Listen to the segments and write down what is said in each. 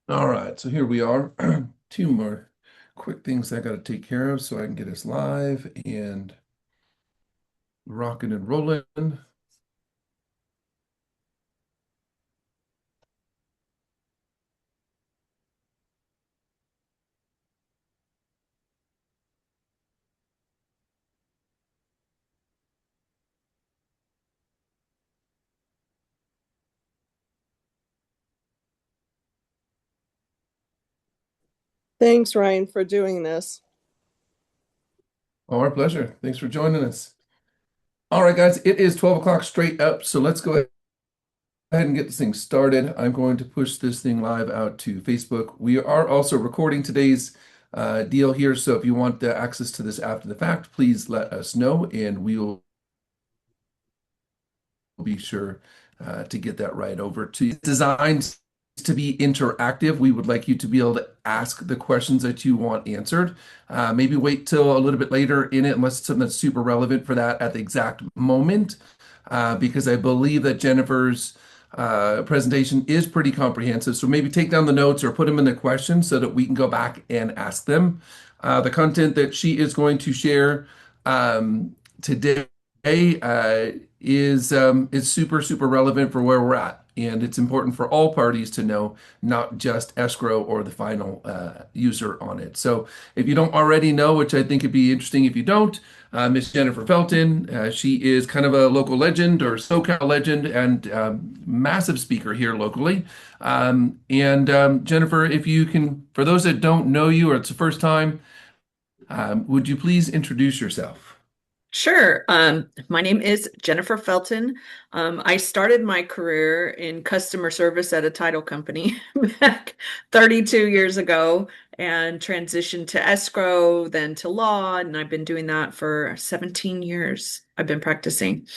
All right, so here we are. Two more quick things I got to take care of so I can get us live and rocking and rolling. Thanks, Ryan, for doing this. Oh, our pleasure. Thanks for joining us. All right, guys, it is 12 o'clock straight up, so let's go ahead and get this thing started. I'm going to push this thing live out to Facebook. We are also recording today's deal here, so if you want the access to this after the fact, please let us know, and we will be sure to get that right over to you. It's designed to be interactive. We would like you to be able to ask the questions that you want answered. Maybe wait till a little bit later in it, unless it's something that's super relevant for that at the exact moment, because I believe that Jennifer's presentation is pretty comprehensive. So maybe take down the notes or put them in the questions so that we can go back and ask them. The content that she is going to share today is super relevant for where we're at, and it's important for all parties to know, not just escrow or the final user on it. So if you don't already know, which I think would be interesting if you don't, Miss Jennifer Felton, she is kind of a local legend or SoCal legend and massive speaker here locally. Jennifer, if you can, for those that don't know you or it's the first time, would you please introduce yourself? Sure. My name is Jennifer Felton. I started my career in customer service at a title company back 32 years ago and transitioned to escrow, then to law, and I've been doing that for 17 years. I've been practicing.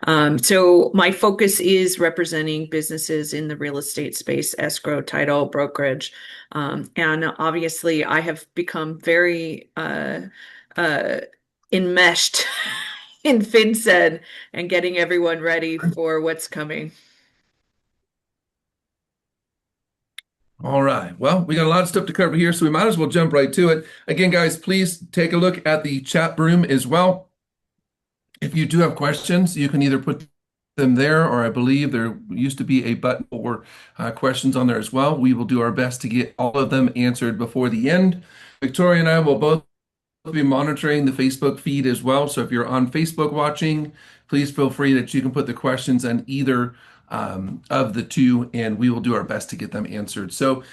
So my focus is representing businesses in the real estate space, escrow, title, brokerage. And obviously, I have become very uh, enmeshed in FinCEN and getting everyone ready for what's coming. All right. Well, we got a lot of stuff to cover here, so we might as well jump right to it. Again, guys, please take a look at the chat room as well. If you do have questions, you can either put them there, or I believe there used to be a button for questions on there as well. We will do our best to get all of them answered before the end. Victoria and I will both be monitoring the Facebook feed as well. So if you're on Facebook watching, please feel free that you can put the questions on either of the two, and we will do our best to get them answered. So,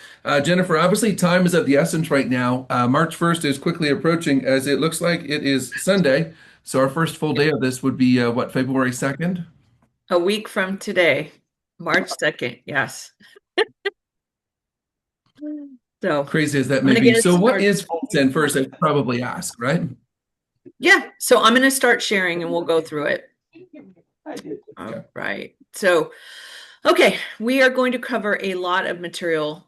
Jennifer, obviously time is of the essence right now. March 1st is quickly approaching as it looks like it is Sunday. So our first full day of this would be what, February 2nd? A week from today, March 2nd. Yes. So Crazy as that I'm may going to be. get it So what started. is FinCEN first? I should probably ask, right? Yeah. So I'm going to start sharing and we'll go through it. All right. So, okay, we are going to cover a lot of material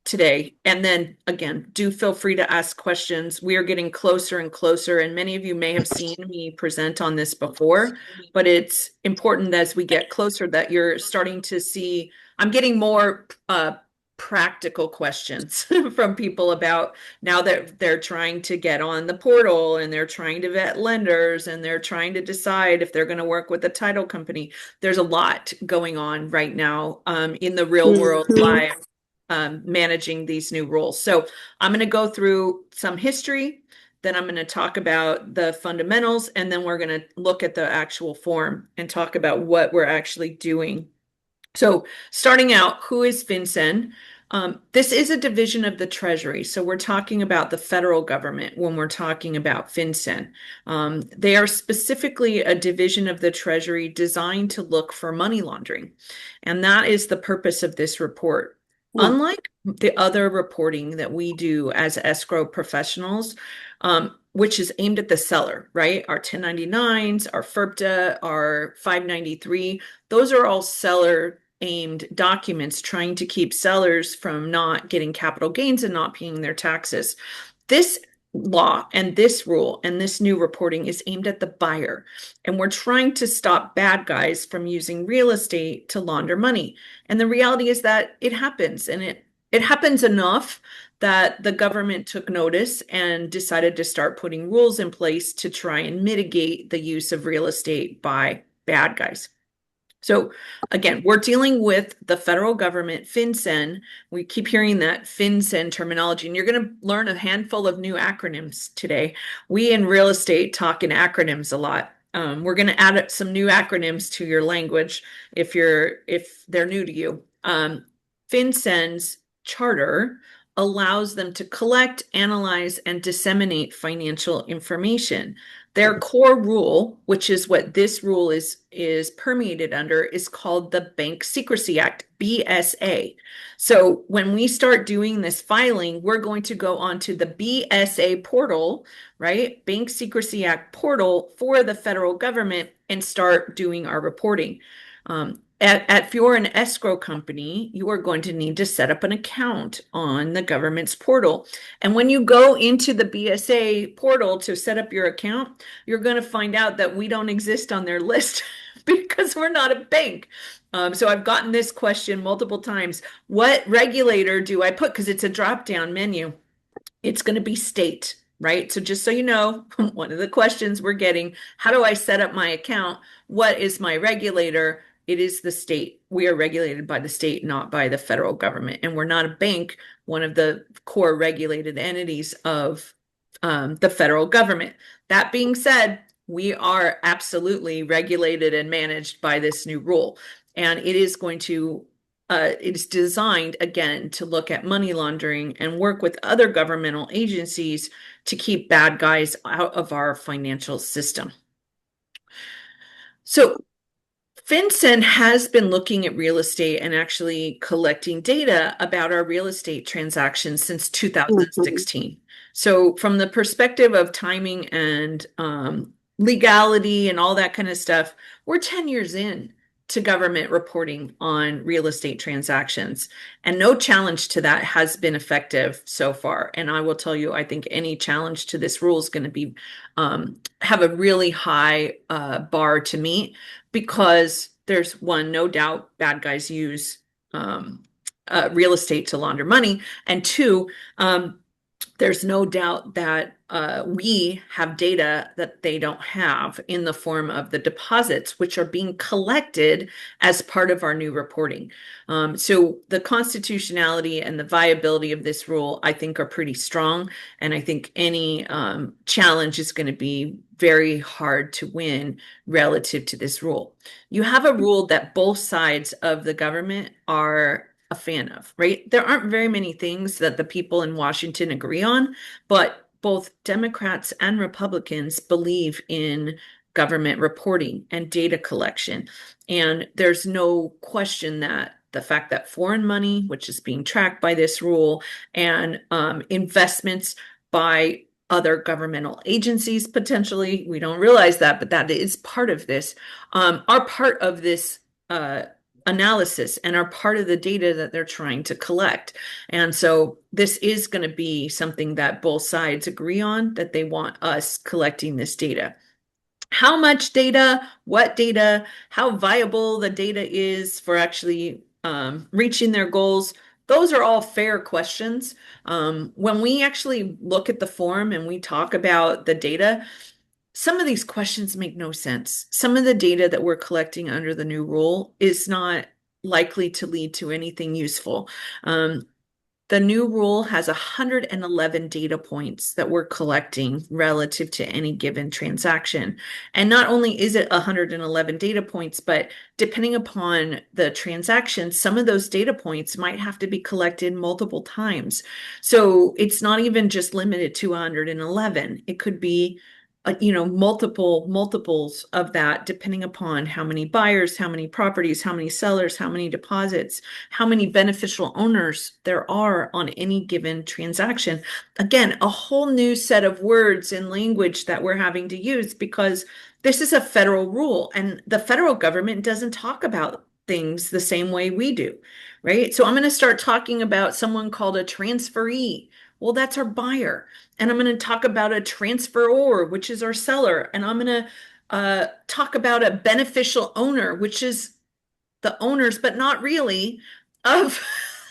today. And then again, do feel free to ask questions. We are getting closer and closer, and many of you may have seen me present on this before, but it's important as we get closer that you're starting to see, I'm getting more practical questions from people about now that they're trying to get on the portal and they're trying to vet lenders and they're trying to decide if they're going to work with a title company. There's a lot going on right now in the real world live managing these new rules. So I'm going to go through some history, then I'm going to talk about the fundamentals, and then we're going to look at the actual form and talk about what we're actually doing. So starting out, who is FinCEN? This is a division of the Treasury. So we're talking about the federal government when we're talking about FinCEN. They are specifically a division of the Treasury designed to look for money laundering. And that is the purpose of this report. Unlike the other reporting that we do as escrow professionals, which is aimed at the seller, right? Our 1099s, our FERPTA, our 593, those are all seller aimed documents trying to keep sellers from not getting capital gains and not paying their taxes. This law and this rule and this new reporting is aimed at the buyer. And we're trying to stop bad guys from using real estate to launder money. And the reality is that it happens, and it happens enough that the government took notice and decided to start putting rules in place to try and mitigate the use of real estate by bad guys. So again, we're dealing with the federal government, FinCEN. We keep hearing that FinCEN terminology, and you're going to learn a handful of new acronyms today. We in real estate talk in acronyms a lot. We're going to add some new acronyms to your language if they're new to you. FinCEN's charter allows them to collect, analyze, and disseminate financial information. Their core rule, which is what this rule is permeated under, is called the Bank Secrecy Act, BSA. So when we start doing this filing, we're going to go onto the BSA portal, right? Bank Secrecy Act portal for the federal government and start doing our reporting. If you're an escrow company, you are going to need to set up an account on the government's portal. And when you go into the BSA portal to set up your account, you're going to find out that we don't exist on their list because we're not a bank. So I've gotten this question multiple times. What regulator do I put? Because it's a drop-down menu. It's going to be state, right? So just so you know, one of the questions we're getting, how do I set up my account? What is my regulator? It is the state. We are regulated by the state, not by the federal government. And we're not a bank, one of the core regulated entities of the federal government. That being said, we are absolutely regulated and managed by this new rule. And it is going to, it's designed, again, to look at money laundering and work with other governmental agencies to keep bad guys out of our financial system. So FinCEN has been looking at real estate and actually collecting data about our real estate transactions since 2016. So from the perspective of timing and legality and all that kind of stuff, we're 10 years in to government reporting on real estate transactions. And no challenge to that has been effective so far. And I will tell you, I think any challenge to this rule is going to be have a really high bar to meet, because there's one, no doubt bad guys use real estate to launder money. And two, there's no doubt that we have data that they don't have in the form of the deposits, which are being collected as part of our new reporting. So the constitutionality and the viability of this rule, I think, are pretty strong. And I think any challenge is going to be very hard to win relative to this rule. You have a rule that both sides of the government are a fan of, right? There aren't very many things that the people in Washington agree on, but both Democrats and Republicans believe in government reporting and data collection. And there's no question that the fact that foreign money, which is being tracked by this rule, and investments by other governmental agencies, potentially, we don't realize that, but that is part of this, are part of this analysis and are part of the data that they're trying to collect. And so this is going to be something that both sides agree on, that they want us collecting this data. How much data, what data, how viable the data is for actually reaching their goals, those are all fair questions. When we actually look at the form and we talk about the data, some of these questions make no sense. Some of the data that we're collecting under the new rule is not likely to lead to anything useful. The new rule has 111 data points that we're collecting relative to any given transaction. And not only is it 111 data points, but depending upon the transaction, some of those data points might have to be collected multiple times. So it's not even just limited to 111. It could be multiples of that, depending upon how many buyers, how many properties, how many sellers, how many deposits, how many beneficial owners there are on any given transaction. Again, a whole new set of words and language that we're having to use, because this is a federal rule and the federal government doesn't talk about things the same way we do, right? So I'm going to start talking about someone called a transferee. Well, that's our buyer. And I'm going to talk about a transferor, which is our seller. And I'm going to talk about a beneficial owner, which is the owners, but not really, of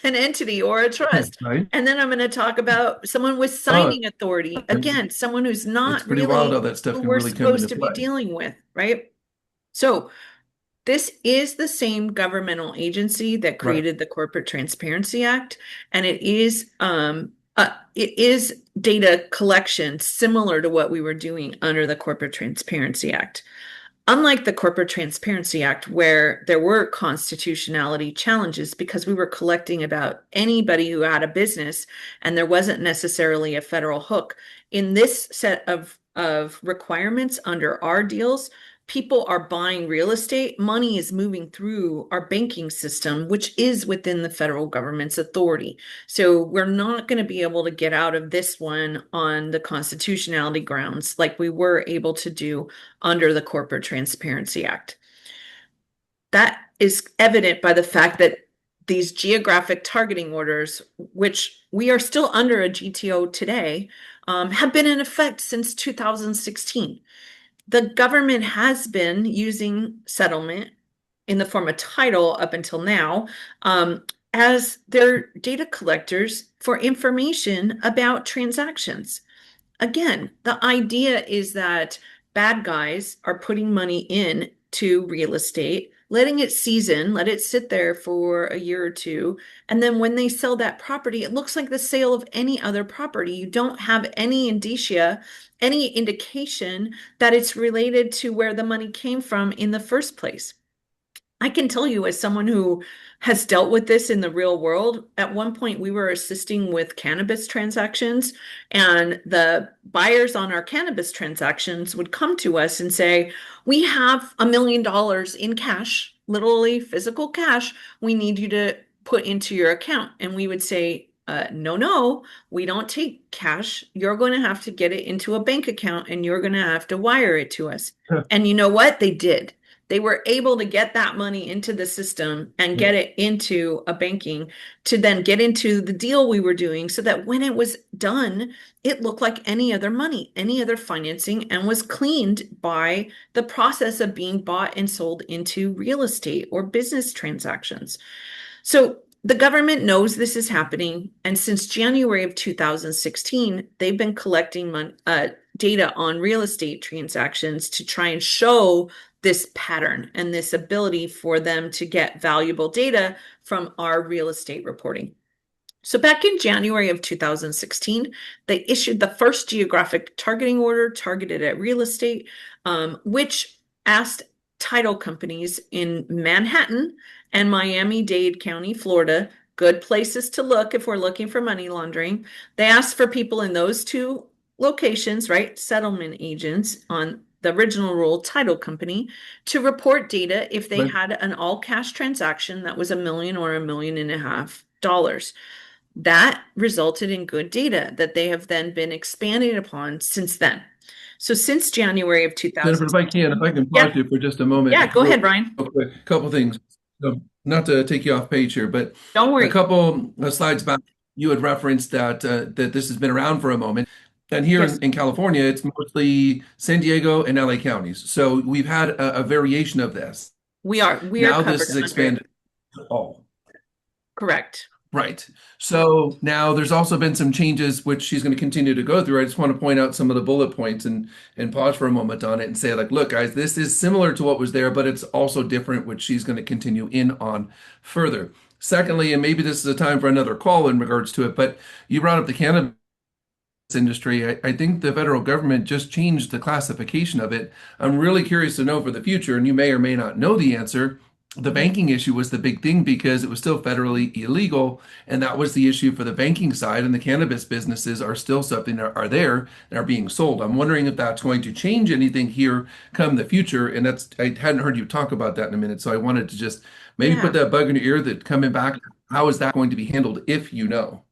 an entity or a trust. Right? And then I'm going to talk about someone with Oh, signing authority. Again, someone who's it's not pretty wild really how that stuff who can we're really come supposed into to be play. dealing with, right? So this is the same governmental agency that Right. created the Corporate Transparency Act, and it is data collection similar to what we were doing under the Corporate Transparency Act. Unlike the Corporate Transparency Act, where there were constitutionality challenges because we were collecting about anybody who had a business and there wasn't necessarily a federal hook, in this set of requirements under our deals, people are buying real estate, money is moving through our banking system, which is within the federal government's authority. So we're not going to be able to get out of this one on the constitutionality grounds like we were able to do under the Corporate Transparency Act. That is evident by the fact that these geographic targeting orders, which we are still under a GTO today, have been in effect since 2016. The government has been using settlement in the form of title up until now as their data collectors for information about transactions. Again, the idea is that bad guys are putting money in to real estate, letting it season, let it sit there for a year or two. And then when they sell that property, it looks like the sale of any other property. You don't have any indicia, any indication that it's related to where the money came from in the first place. I can tell you, as someone who has dealt with this in the real world, at one point we were assisting with cannabis transactions, and the buyers on our cannabis transactions would come to us and say, "We have $1 million in cash, literally physical cash. We need you to put into your account." And we would say, no, no, we don't take cash. You're going to have to get it into a bank account and you're going to have to wire it to us. And you know what? They did. They were able to get that money into the system and get it into a banking to then get into the deal we were doing so that when it was done, it looked like any other money, any other financing, and was cleaned by the process of being bought and sold into real estate or business transactions. So the government knows this is happening. And since January of 2016, they've been collecting data on real estate transactions to try and show this pattern and this ability for them to get valuable data from our real estate reporting. So back in January of 2016, they issued the first geographic targeting order targeted at real estate, which asked title companies in Manhattan and Miami-Dade County, Florida, good places to look if we're looking for money laundering. They asked for people in those two locations, right, settlement agents on the original rule title company, to report data if they Right. had an all-cash transaction that was $1 million or $1.5 million. That resulted in good data that they have then been expanding upon since then. So since January of Jennifer, 2000. if I can Yeah, pause you for just a moment. yeah, go ahead, Ryan. Real quick. A couple things. So, not to take you off page here, but Don't a worry. couple of slides back, you had referenced that this has been around for a moment. And here Yes, in California, it's mostly San Diego and LA counties. So we've had a variation of this. we are Now this covered is under it. expanded to all. Correct. Right. So now there's also been some changes which she's going to continue to go through. I just want to point out some of the bullet points and pause for a moment on it and say, like, look, guys, this is similar to what was there, but it's also different, which she's going to continue in on further. Secondly, and maybe this is a time for another call in regards to it, but you brought up the cannabis industry. I think the federal government just changed the classification of it. I'm really curious to know for the future, and you may or may not know the answer. The banking issue was the big thing because it was still federally illegal, and that was the issue for the banking side. And the cannabis businesses are still something that are there and are being sold. I'm wondering if that's going to change anything here come the future. And that's I hadn't heard you talk about that in a minute, so I wanted to just maybe Yeah. put that bug in your ear that coming back. How is that going to be handled if you know?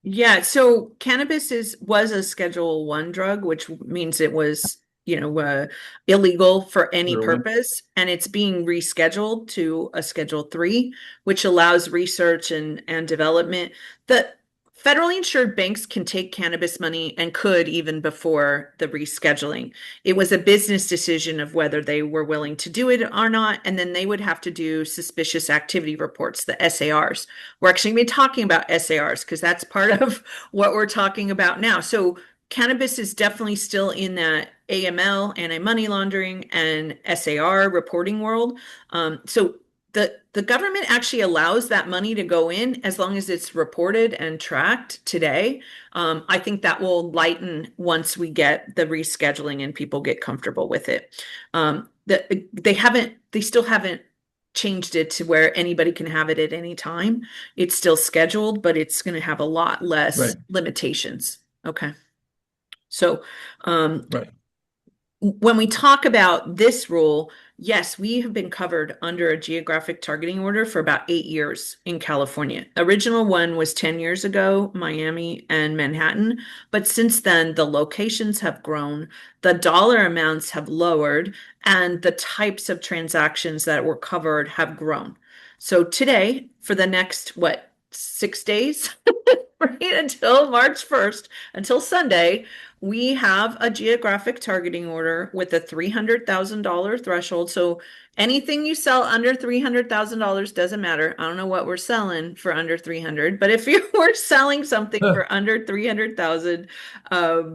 Yeah, so cannabis was a Schedule 1 drug, which means it was illegal for any Zero. purpose, and it's being rescheduled to a Schedule 3, which allows research and development. The federally insured banks can take cannabis money and could even before the rescheduling. It was a business decision of whether they were willing to do it or not, and then they would have to do suspicious activity reports, the SARs. We're actually going to be talking about SARs because that's part of what we're talking about now. So cannabis is definitely still in that AML, anti-money laundering, and SAR reporting world. So the government actually allows that money to go in as long as it's reported and tracked today. I think that will lighten once we get the rescheduling and people get comfortable with it. They still haven't changed it to where anybody can have it at any time. It's still scheduled, but it's going to have a lot less Right. limitations. Okay. So, Right. when we talk about this rule, yes, we have been covered under a geographic targeting order for about 8 years in California. Original one was 10 years ago, Miami and Manhattan. But since then, the locations have grown, the dollar amounts have lowered, and the types of transactions that were covered have grown. So today, for the next, 6 days, right, until March 1st, until Sunday, we have a geographic targeting order with a $300,000 threshold. So anything you sell under $300,000 doesn't matter. I don't know what we're selling for under 300, but if you were selling something for under 300,000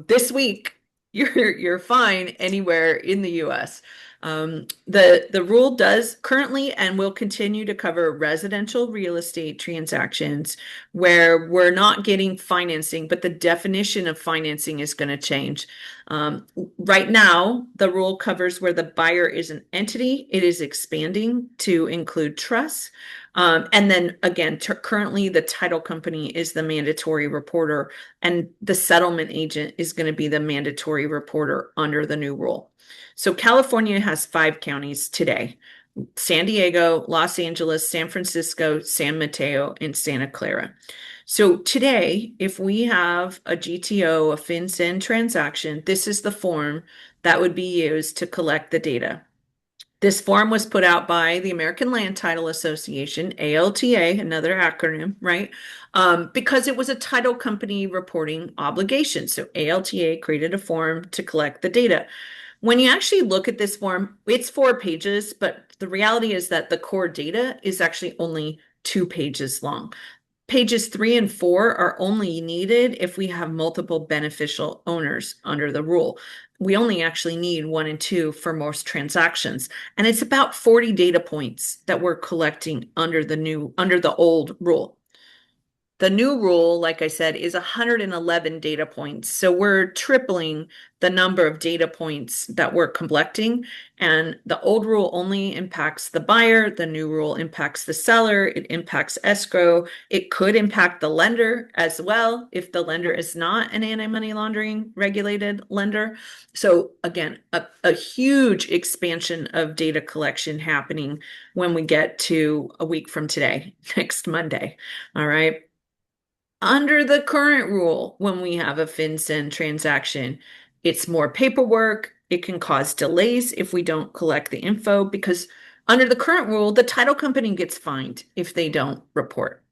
this week, you're fine anywhere in the US. The rule does currently and will continue to cover residential real estate transactions where we're not getting financing, but the definition of financing is going to change. Right now, the rule covers where the buyer is an entity. It is expanding to include trusts. And then again, currently the title company is the mandatory reporter, and the settlement agent is going to be the mandatory reporter under the new rule. So California has 5 counties today: San Diego, Los Angeles, San Francisco, San Mateo, and Santa Clara. So today, if we have a GTO, a FinCEN transaction, this is the form that would be used to collect the data. This form was put out by the American Land Title Association, ALTA, another acronym, right? Because it was a title company reporting obligation. So ALTA created a form to collect the data. When you actually look at this form, it's 4 pages, but the reality is that the core data is actually only 2 pages long. Pages 3 and 4 are only needed if we have multiple beneficial owners under the rule. We only actually need 1 and 2 for most transactions. And it's about 40 data points that we're collecting under the old rule. The new rule, like I said, is 111 data points. So we're tripling the number of data points that we're collecting. And the old rule only impacts the buyer. The new rule impacts the seller. It impacts escrow. It could impact the lender as well if the lender is not an anti-money laundering regulated lender. So again, a huge expansion of data collection happening when we get to a week from today, next Monday. All right. Under the current rule, when we have a FinCEN transaction, it's more paperwork. It can cause delays if we don't collect the info, because under the current rule, the title company gets fined if they don't report.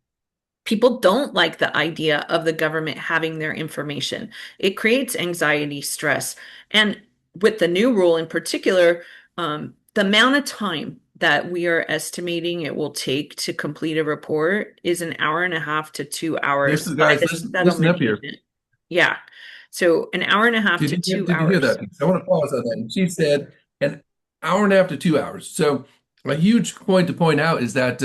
People don't like the idea of the government having their information. It creates anxiety, stress. And with the new rule in particular, the amount of time that we are estimating it will take to complete a report is an hour and a half to 2 hours by Guys, the listen settlement up here. agent. Yeah. So an hour and a half to two Did you hear hours. that piece? I want to pause on that. She said an hour and a half to 2 hours. So a huge point to point out is that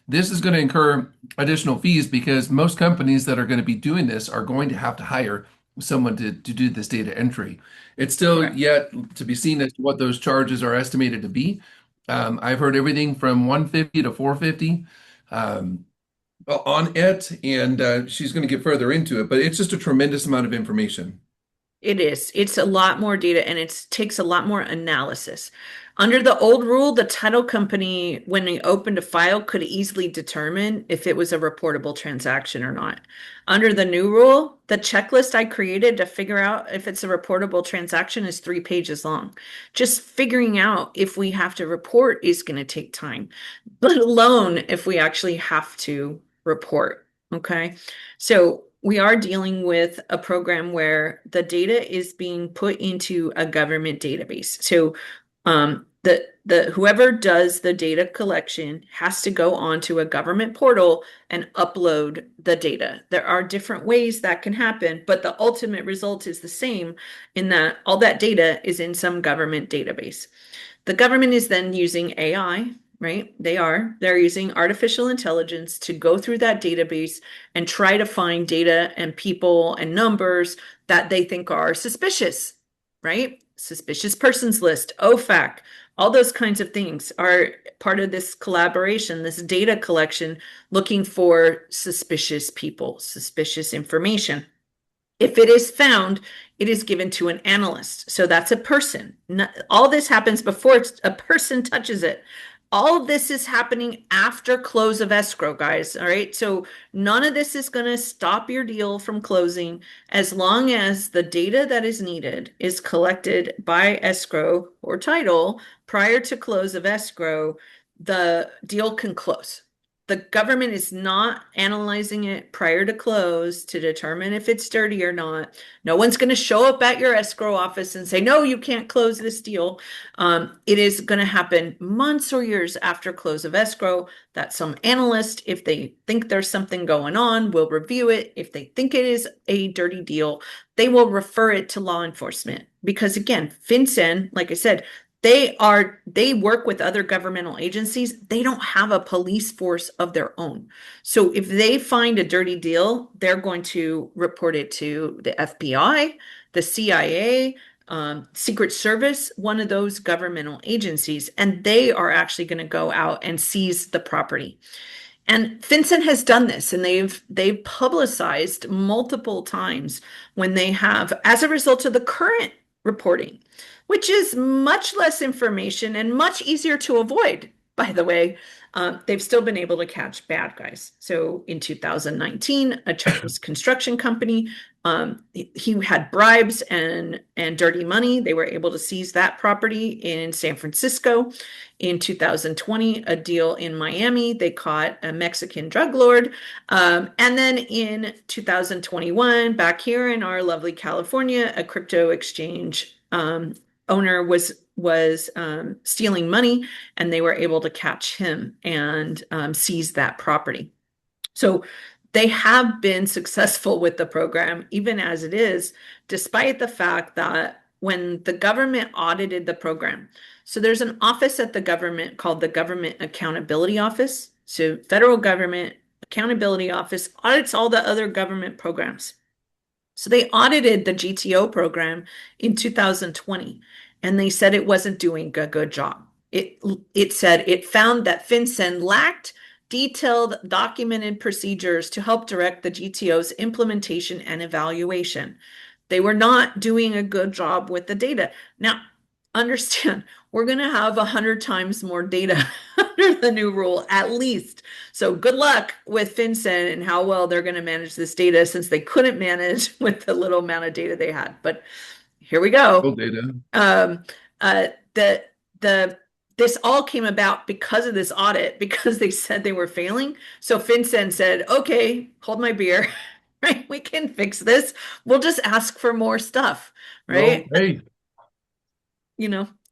this is going to incur additional fees because most companies that are going to be doing this are going to have to hire someone to do this data entry. It's still Correct. yet to be seen as to what those charges are estimated to be. I've heard everything from 150 to 450 on it, and she's going to get further into it, but it's just a tremendous amount of information. It is. It's a lot more data and it takes a lot more analysis. Under the old rule, the title company, when they opened a file, could easily determine if it was a reportable transaction or not. Under the new rule, the checklist I created to figure out if it's a reportable transaction is 3 pages long. Just figuring out if we have to report is going to take time, let alone if we actually have to report. Okay. So we are dealing with a program where the data is being put into a government database. So the whoever does the data collection has to go onto a government portal and upload the data. There are different ways that can happen, but the ultimate result is the same in that all that data is in some government database. The government is then using AI, right? They're using artificial intelligence to go through that database and try to find data and people and numbers that they think are suspicious, right? Suspicious persons list, OFAC, all those kinds of things are part of this collaboration, this data collection, looking for suspicious people, suspicious information. If it is found, it is given to an analyst. So that's a person. All this happens before a person touches it. All of this is happening after close of escrow, guys. All right. So none of this is going to stop your deal from closing as long as the data that is needed is collected by escrow or title prior to close of escrow, the deal can close. The government is not analyzing it prior to close to determine if it's dirty or not. No one's going to show up at your escrow office and say, no, you can't close this deal. It is going to happen months or years after close of escrow that some analyst, if they think there's something going on, will review it. If they think it is a dirty deal, they will refer it to law enforcement. Because again, FinCEN, like I said, they work with other governmental agencies. They don't have a police force of their own. So if they find a dirty deal, they're going to report it to the FBI, the CIA, Secret Service, one of those governmental agencies, and they are actually going to go out and seize the property. And FinCEN has done this, and they've publicized multiple times when they have, as a result of the current reporting, which is much less information and much easier to avoid, by the way. They've still been able to catch bad guys. So in 2019, a Chinese construction company, he had bribes and dirty money. They were able to seize that property in San Francisco. In 2020, a deal in Miami, they caught a Mexican drug lord. And then in 2021, back here in our lovely California, a crypto exchange owner was stealing money, and they were able to catch him and seize that property. So they have been successful with the program, even as it is, despite the fact that when the government audited the program, so there's an office at the government called the Government Accountability Office. So federal government accountability office audits all the other government programs. So they audited the GTO program in 2020, and they said it wasn't doing a good job. It said it found that FinCEN lacked detailed documented procedures to help direct the GTO's implementation and evaluation. They were not doing a good job with the data. Now, understand, we're going to have 100 times more data under the new rule, at least. So good luck with FinCEN and how well they're going to manage this data, since they couldn't manage with the little amount of data they had. But here we go. Full data. This all came about because of this audit, because they said they were failing. So FinCEN said, okay, hold my beer, right? We can fix this. We'll just ask for more stuff, right? Well, hey,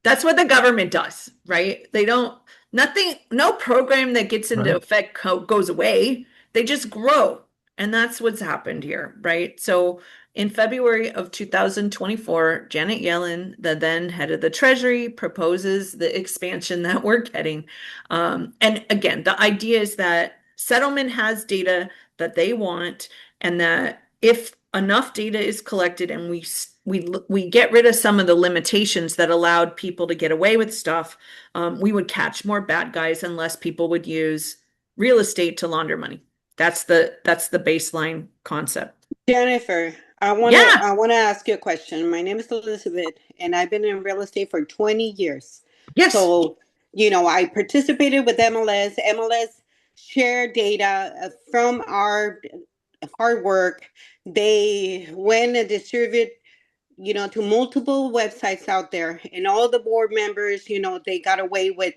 That's what the government does, right? No program that gets into right. effect goes away. They just grow. And that's what's happened here, right? So in February of 2024, Janet Yellen, the then head of the Treasury, proposes the expansion that we're getting. And again, the idea is that settlement has data that they want, and that if enough data is collected and we get rid of some of the limitations that allowed people to get away with stuff, we would catch more bad guys and less people would use real estate to launder money. That's the baseline concept. Jennifer, Yeah. I wanna ask you a question. My name is Elizabeth, and I've been in real estate for 20 years. Yes. So, I participated with MLS. MLS share data from our hard work. They went and distribute, to multiple websites out there, and all the board members, they got away with,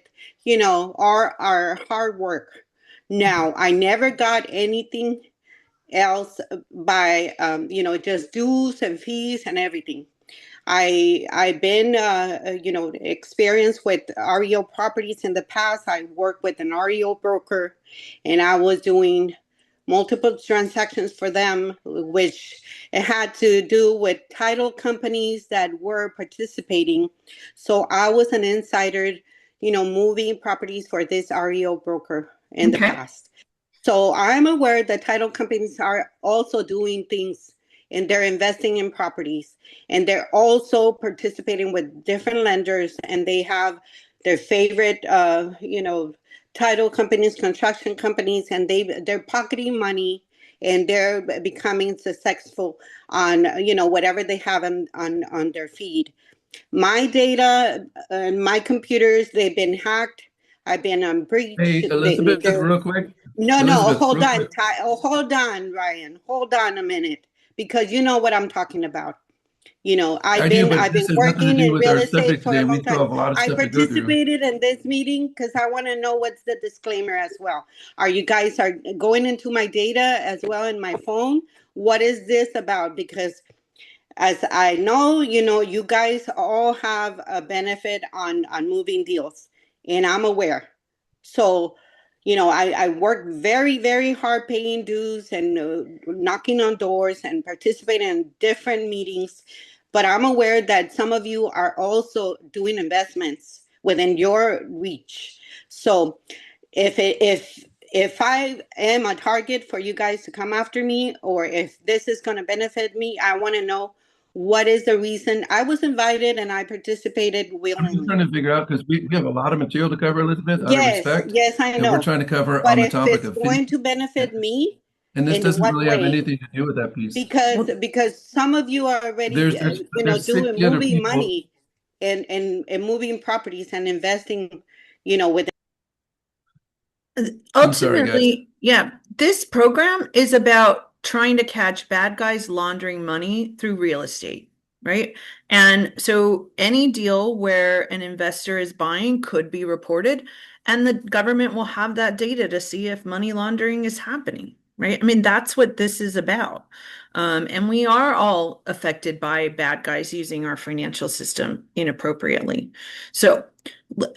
our hard work. Now, I never got anything else by just dues and fees and everything. I've been experienced with REO properties in the past. I worked with an REO broker, and I was doing multiple transactions for them, which it had to do with title companies that were participating. So I was an insider, moving properties for this REO broker in the Okay. past. So I'm aware that title companies are also doing things, and they're investing in properties, and they're also participating with different lenders, and they have their favorite title companies, construction companies, and they're pocketing money, and they're becoming successful on whatever they have on their feed. My data and my computers, they've been hacked. I've been on breach. Hey, Elizabeth, They're real quick. no, Elizabeth, hold real on, quick. hold on, Ryan. Hold on a minute, because you know what I'm talking about. I do, but I've this been has nothing to working do in with real our estate subject for today. a We long still time. have a lot of I stuff to go through. participated in this meeting because I want to know what's the disclaimer as well. Are you guys are going into my data as well in my phone? What is this about? Because as I know, you guys all have a benefit on moving deals, and I'm aware. So, I work very, very hard paying dues and knocking on doors and participating in different meetings. But I'm aware that some of you are also doing investments within your reach. So, if I am a target for you guys to come after me, or if this is going to benefit me, I want to know what is the reason. I was invited and I participated I'm just trying willingly. to figure out because we have a lot of material to cover, Elizabeth, out of Yes, respect. yes, I And we're know. trying to cover But on the if topic it's of fees. going to benefit me, And this in doesn't what really have way? anything to do with that piece. Because Well, some of you are already There's doing 60 other moving people. money and moving properties and investing, with. I'm sorry, guys. ultimately, yeah, this program is about trying to catch bad guys laundering money through real estate, right? And so any deal where an investor is buying could be reported, and the government will have that data to see if money laundering is happening, right? I mean, that's what this is about. And we are all affected by bad guys using our financial system inappropriately. So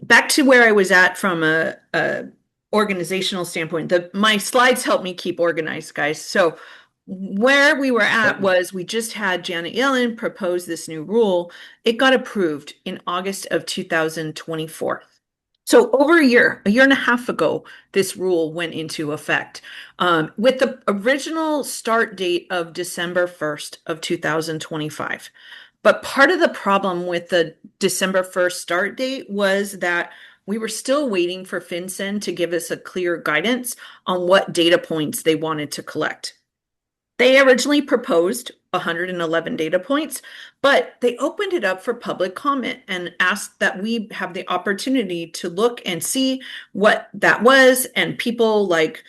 back to where I was at from a organizational standpoint. My slides help me keep organized, guys. So where we were at was we just had Janet Yellen propose this new rule. It got approved in August of 2024. So over a year and a half ago, this rule went into effect with the original start date of December 1st of 2025. But part of the problem with the December 1st start date was that we were still waiting for FinCEN to give us a clear guidance on what data points they wanted to collect. They originally proposed 111 data points, but they opened it up for public comment and asked that we have the opportunity to look and see what that was. And people like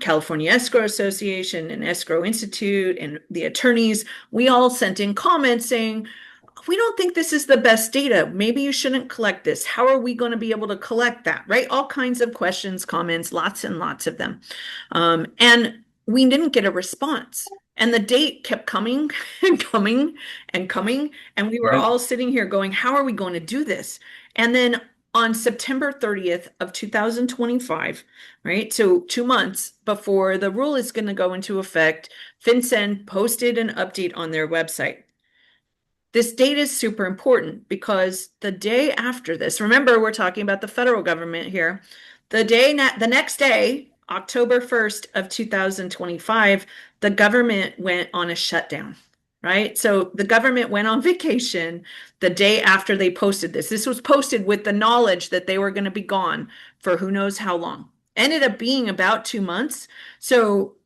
California Escrow Association and Escrow Institute and the attorneys, we all sent in comments saying, we don't think this is the best data. Maybe you shouldn't collect this. How are we going to be able to collect that? Right? All kinds of questions, comments, lots and lots of them. And we didn't get a response. And the date kept coming and coming and coming. And we were Right. all sitting here going, how are we going to do this? And then on September 30th of 2025, right? So 2 months before the rule is going to go into effect, FinCEN posted an update on their website. This date is super important because the day after this, remember, we're talking about the federal government here. The next day, October 1st of 2025, the government went on a shutdown, right? So the government went on vacation the day after they posted this. This was posted with the knowledge that they were going to be gone for who knows how long. ended up being about 2 months. So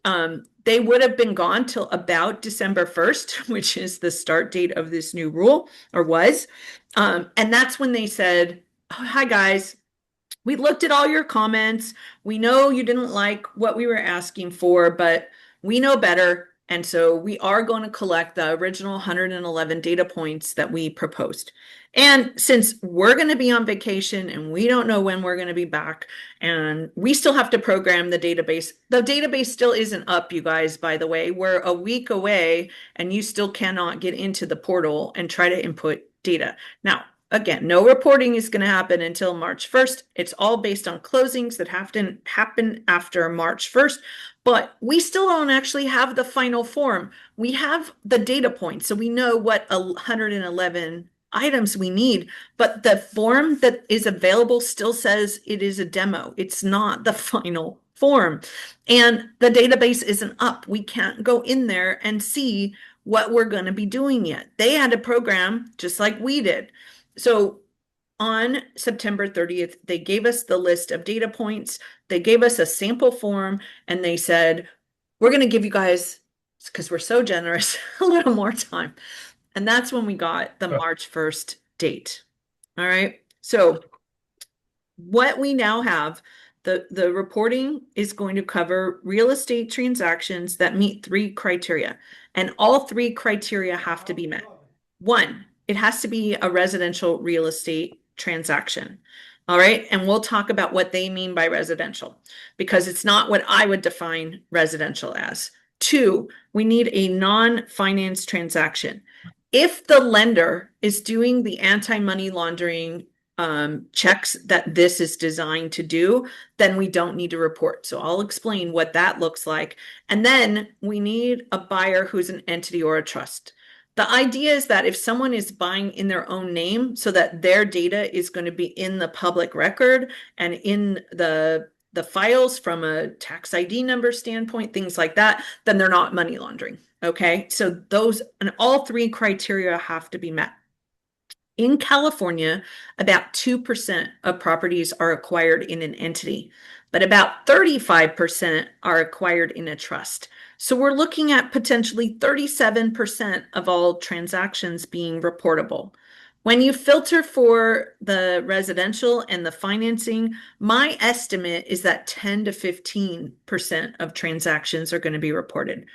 they would have been gone till about December 1st, which is the start date of this new rule, or was. And that's when they said, oh, hi guys, we looked at all your comments. We know you didn't like what we were asking for, but we know better. And so we are going to collect the original 111 data points that we proposed. And since we're going to be on vacation and we don't know when we're going to be back, and we still have to program the database still isn't up, you guys, by the way. We're a week away and you still cannot get into the portal and try to input data. Now, again, no reporting is going to happen until March 1st. It's all based on closings that have to happen after March 1st, but we still don't actually have the final form. We have the data points, so we know what 111 items we need, but the form that is available still says it is a demo. It's not the final form, and the database isn't up. We can't go in there and see what we're going to be doing yet. They had a program just like we did. So on September 30th, they gave us the list of data points. They gave us a sample form and they said, we're going to give you guys, because we're so generous, a little more time. And that's when we got the March 1st date. All right. So what we now have, the reporting is going to cover real estate transactions that meet 3 criteria. And all 3 criteria have to be met. 1, it has to be a residential real estate transaction. All right. And we'll talk about what they mean by residential, because it's not what I would define residential as. 2, we need a non-finance transaction. If the lender is doing the anti-money laundering checks that this is designed to do, then we don't need to report. So I'll explain what that looks like. And then we need a buyer who's an entity or a trust. The idea is that if someone is buying in their own name so that their data is going to be in the public record and in the files from a tax ID number standpoint, things like that, then they're not money laundering. Okay, so those and all 3 criteria have to be met. In California, about 2% of properties are acquired in an entity, but about 35% are acquired in a trust. So we're looking at potentially 37% of all transactions being reportable. When you filter for the residential and the financing, my estimate is that 10 to 15% of transactions are going to be reported.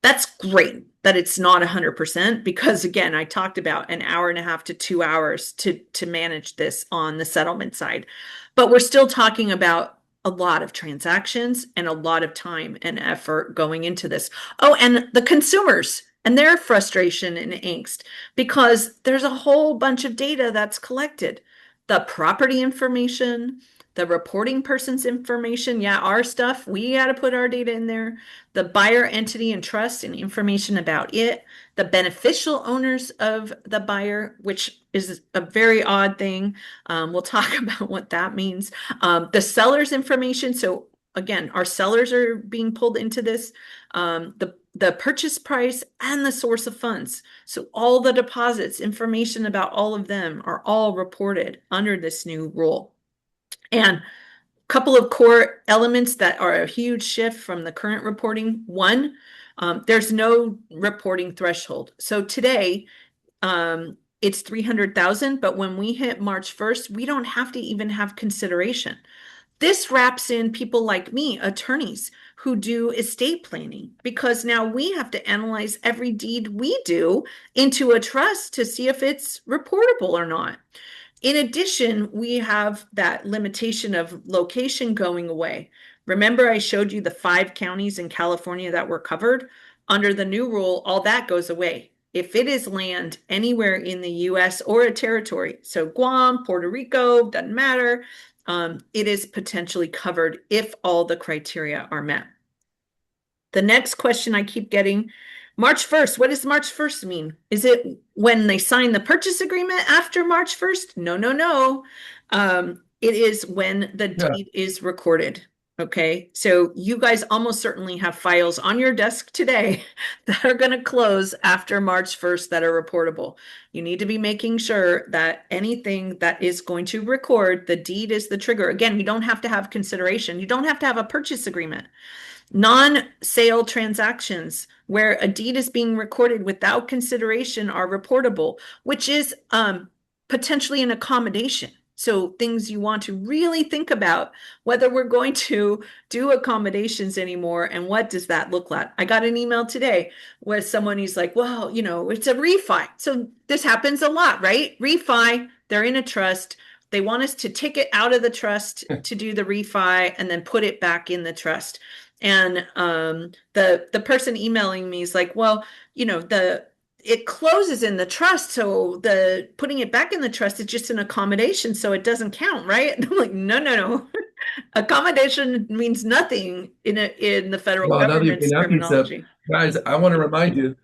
That's great that it's not 100%, because again, I talked about an hour and a half to 2 hours to manage this on the settlement side. But we're still talking about a lot of transactions and a lot of time and effort going into this. Oh, and the consumers and their frustration and angst, because there's a whole bunch of data that's collected. The property information, the reporting person's information, yeah, our stuff, we got to put our data in there. The buyer entity and trust and information about it, the beneficial owners of the buyer, which is a very odd thing. We'll talk about what that means. The seller's information. So again, our sellers are being pulled into this. The purchase price and the source of funds. So all the deposits, information about all of them are all reported under this new rule. And a couple of core elements that are a huge shift from the current reporting. 1, there's no reporting threshold. So today, it's 300,000, but when we hit March 1st, we don't have to even have consideration. This wraps in people like me, attorneys who do estate planning, because now we have to analyze every deed we do into a trust to see if it's reportable or not. In addition, we have that limitation of location going away. Remember, I showed you the 5 counties in California that were covered? Under the new rule, all that goes away. If it is land anywhere in the US or a territory, so Guam, Puerto Rico, doesn't matter, it is potentially covered if all the criteria are met. The next question I keep getting, March 1st, what does March 1st mean? Is it when they sign the purchase agreement after March 1st? No. It is when the deed is recorded. Okay, so you guys almost certainly have files on your desk today that are going to close after March 1st that are reportable. You need to be making sure that anything that is going to record, the deed is the trigger. Again, you don't have to have consideration. You don't have to have a purchase agreement. Non-sale transactions where a deed is being recorded without consideration are reportable, which is potentially an accommodation. So things you want to really think about whether we're going to do accommodations anymore and what does that look like. I got an email today where someone is like, well, you know, it's a refi. So this happens a lot, right? Refi, they're in a trust. They want us to take it out of the trust to do the refi and then put it back in the trust. And the person emailing me is like, well, you know, it closes in the trust, so the putting it back in the trust is just an accommodation, so it doesn't count, right? And I'm like, no. Accommodation means nothing in the federal Well, now that you've government's been asking stuff, terminology. guys, I want to remind you.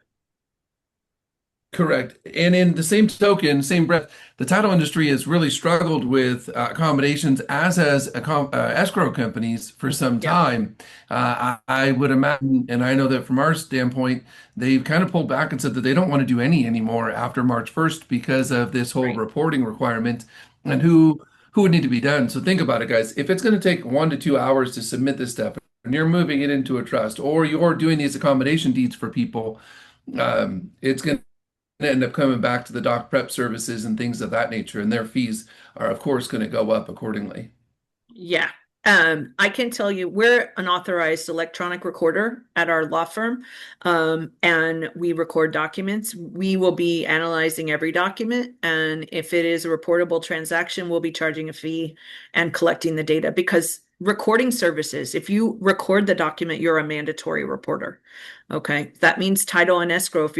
Correct. And in the same token, same breath, the title industry has really struggled with accommodations, as has escrow companies for some Yeah. time. I would imagine, and I know that from our standpoint, they've kind of pulled back and said that they don't want to do any anymore after March 1st because of this whole Right. reporting requirement and who would need to be done. So think about it, guys. If it's going to take 1 to 2 hours to submit this stuff, and you're moving it into a trust, or you're doing these accommodation deeds for people, it's going to end up coming back to the doc prep services and things of that nature, and their fees are, of course, going to go up accordingly. Yeah. I can tell you we're an authorized electronic recorder at our law firm, and we record documents. We will be analyzing every document, and if it is a reportable transaction, we'll be charging a fee and collecting the data because recording services, if you record the document, you're a mandatory reporter. Okay. That means title and escrow. If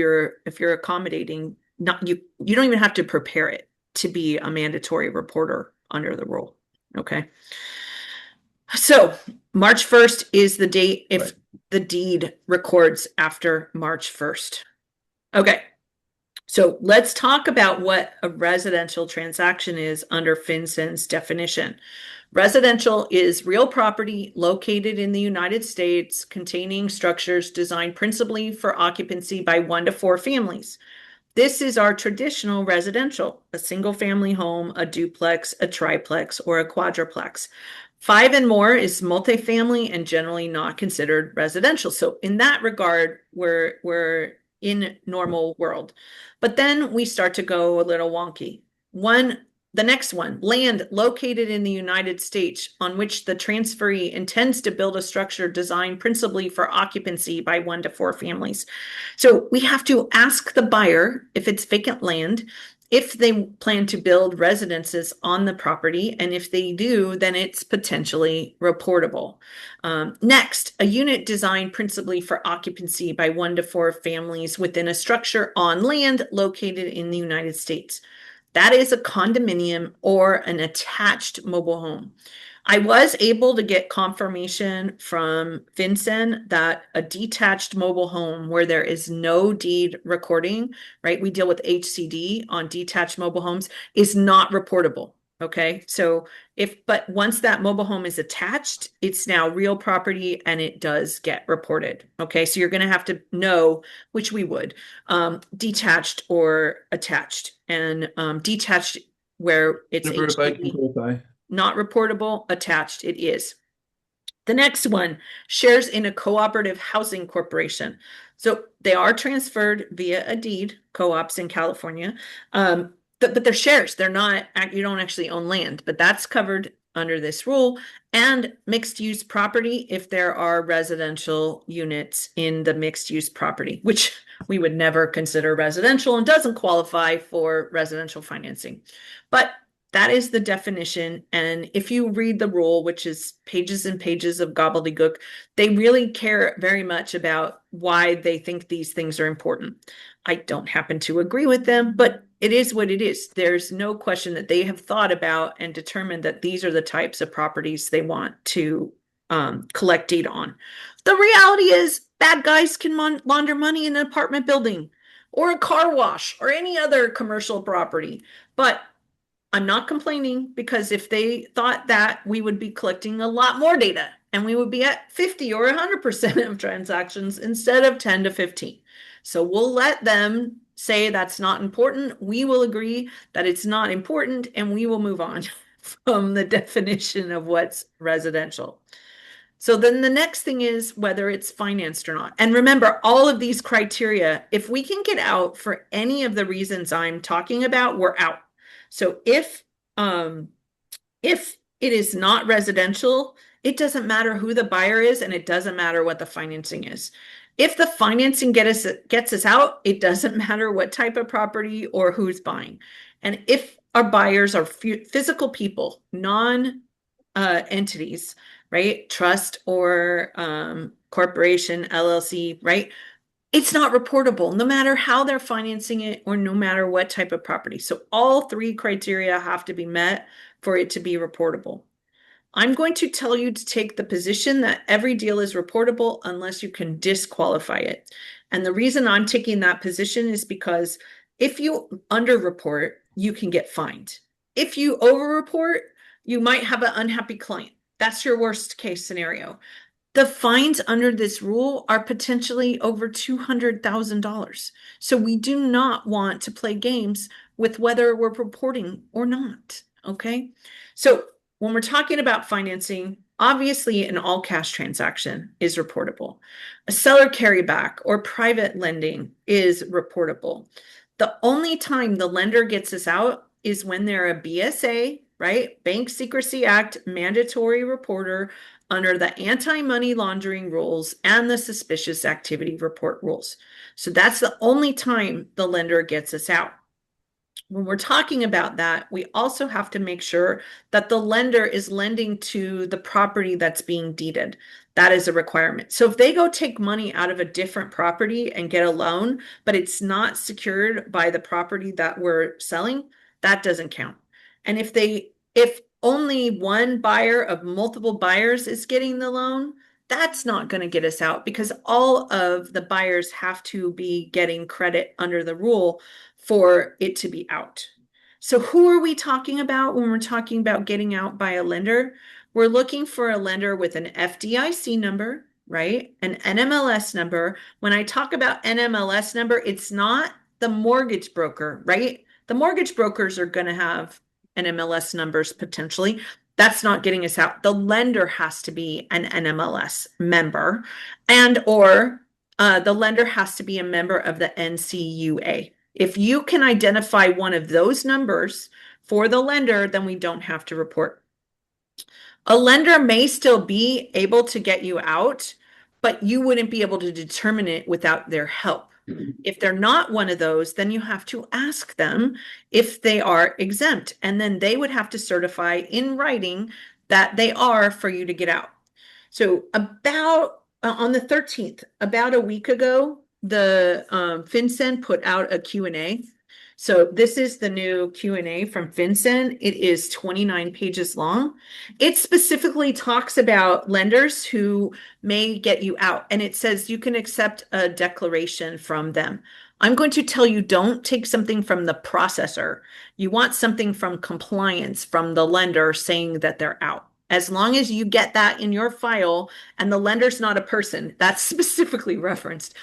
you're accommodating, not you don't even have to prepare it to be a mandatory reporter under the rule. Okay. So March 1st is the date if Right. the deed records after March 1st. Okay. So let's talk about what a residential transaction is under FinCEN's definition. Residential is real property located in the United States containing structures designed principally for occupancy by 1 to 4 families. This is our traditional residential, a single family home, a duplex, a triplex, or a quadruplex. 5 and more is multifamily and generally not considered residential. So in that regard, we're in normal world. But then we start to go a little wonky. The next one, land located in the United States on which the transferee intends to build a structure designed principally for occupancy by 1 to 4 families. So we have to ask the buyer if it's vacant land, if they plan to build residences on the property, and if they do, then it's potentially reportable. Next, a unit designed principally for occupancy by 1 to 4 families within a structure on land located in the United States. That is a condominium or an attached mobile home. I was able to get confirmation from FinCEN that a detached mobile home where there is no deed recording, right? We deal with HCD on detached mobile homes, is not reportable. Okay. So but once that mobile home is attached, it's now real property and it does get reported. Okay. So you're going to have to know, which we would, detached or attached, and detached where it's Jennifer, if I can HDD. clarify. Not reportable, attached, it is. The next one, shares in a cooperative housing corporation. So they are transferred via a deed, co-ops in California. But they're shares. They're not, you don't actually own land, but that's covered under this rule. And mixed use property if there are residential units in the mixed use property, which we would never consider residential and doesn't qualify for residential financing. But that is the definition. And if you read the rule, which is pages and pages of gobbledygook, they really care very much about why they think these things are important. I don't happen to agree with them, but it is what it is. There's no question that they have thought about and determined that these are the types of properties they want to collect data on. The reality is bad guys can launder money in an apartment building or a car wash or any other commercial property. But I'm not complaining, because if they thought that, we would be collecting a lot more data and we would be at 50 or 100% of transactions instead of 10 to 15. So we'll let them say that's not important. We will agree that it's not important, and we will move on from the definition of what's residential. So then the next thing is whether it's financed or not. And remember, all of these criteria, if we can get out for any of the reasons I'm talking about, we're out. So if it is not residential, it doesn't matter who the buyer is, and it doesn't matter what the financing is. If the financing gets us out, it doesn't matter what type of property or who's buying. And if our buyers are physical people, non entities, right? Trust or corporation, LLC, right? It's not reportable, no matter how they're financing it or no matter what type of property. So all three criteria have to be met for it to be reportable. I'm going to tell you to take the position that every deal is reportable unless you can disqualify it. And the reason I'm taking that position is because if you underreport, you can get fined. If you overreport, you might have an unhappy client. That's your worst case scenario. The fines under this rule are potentially over $200,000. So we do not want to play games with whether we're reporting or not. Okay. So when we're talking about financing, obviously an all cash transaction is reportable. A seller carryback or private lending is reportable. The only time the lender gets us out is when they're a BSA, right? Bank Secrecy Act mandatory reporter under the anti-money laundering rules and the suspicious activity report rules. So that's the only time the lender gets us out. When we're talking about that, we also have to make sure that the lender is lending to the property that's being deeded. That is a requirement. So if they go take money out of a different property and get a loan, but it's not secured by the property that we're selling, that doesn't count. And if only one buyer of multiple buyers is getting the loan, that's not going to get us out because all of the buyers have to be getting credit under the rule for it to be out. So who are we talking about when we're talking about getting out by a lender? We're looking for a lender with an FDIC number, right? An NMLS number. When I talk about NMLS number, it's not the mortgage broker, right? The mortgage brokers are going to have NMLS numbers potentially. That's not getting us out. The lender has to be an NMLS member or the lender has to be a member of the NCUA. If you can identify one of those numbers for the lender, then we don't have to report. A lender may still be able to get you out, but you wouldn't be able to determine it without their help. If they're not one of those, then you have to ask them if they are exempt, and then they would have to certify in writing that they are for you to get out. So about on the 13th, about a week ago, the FinCEN put out a Q&A. So this is the new Q&A from FinCEN. It is 29 pages long. It specifically talks about lenders who may get you out, and it says you can accept a declaration from them. I'm going to tell you, don't take something from the processor. You want something from compliance from the lender saying that they're out. As long as you get that in your file and the lender's not a person, that's specifically referenced.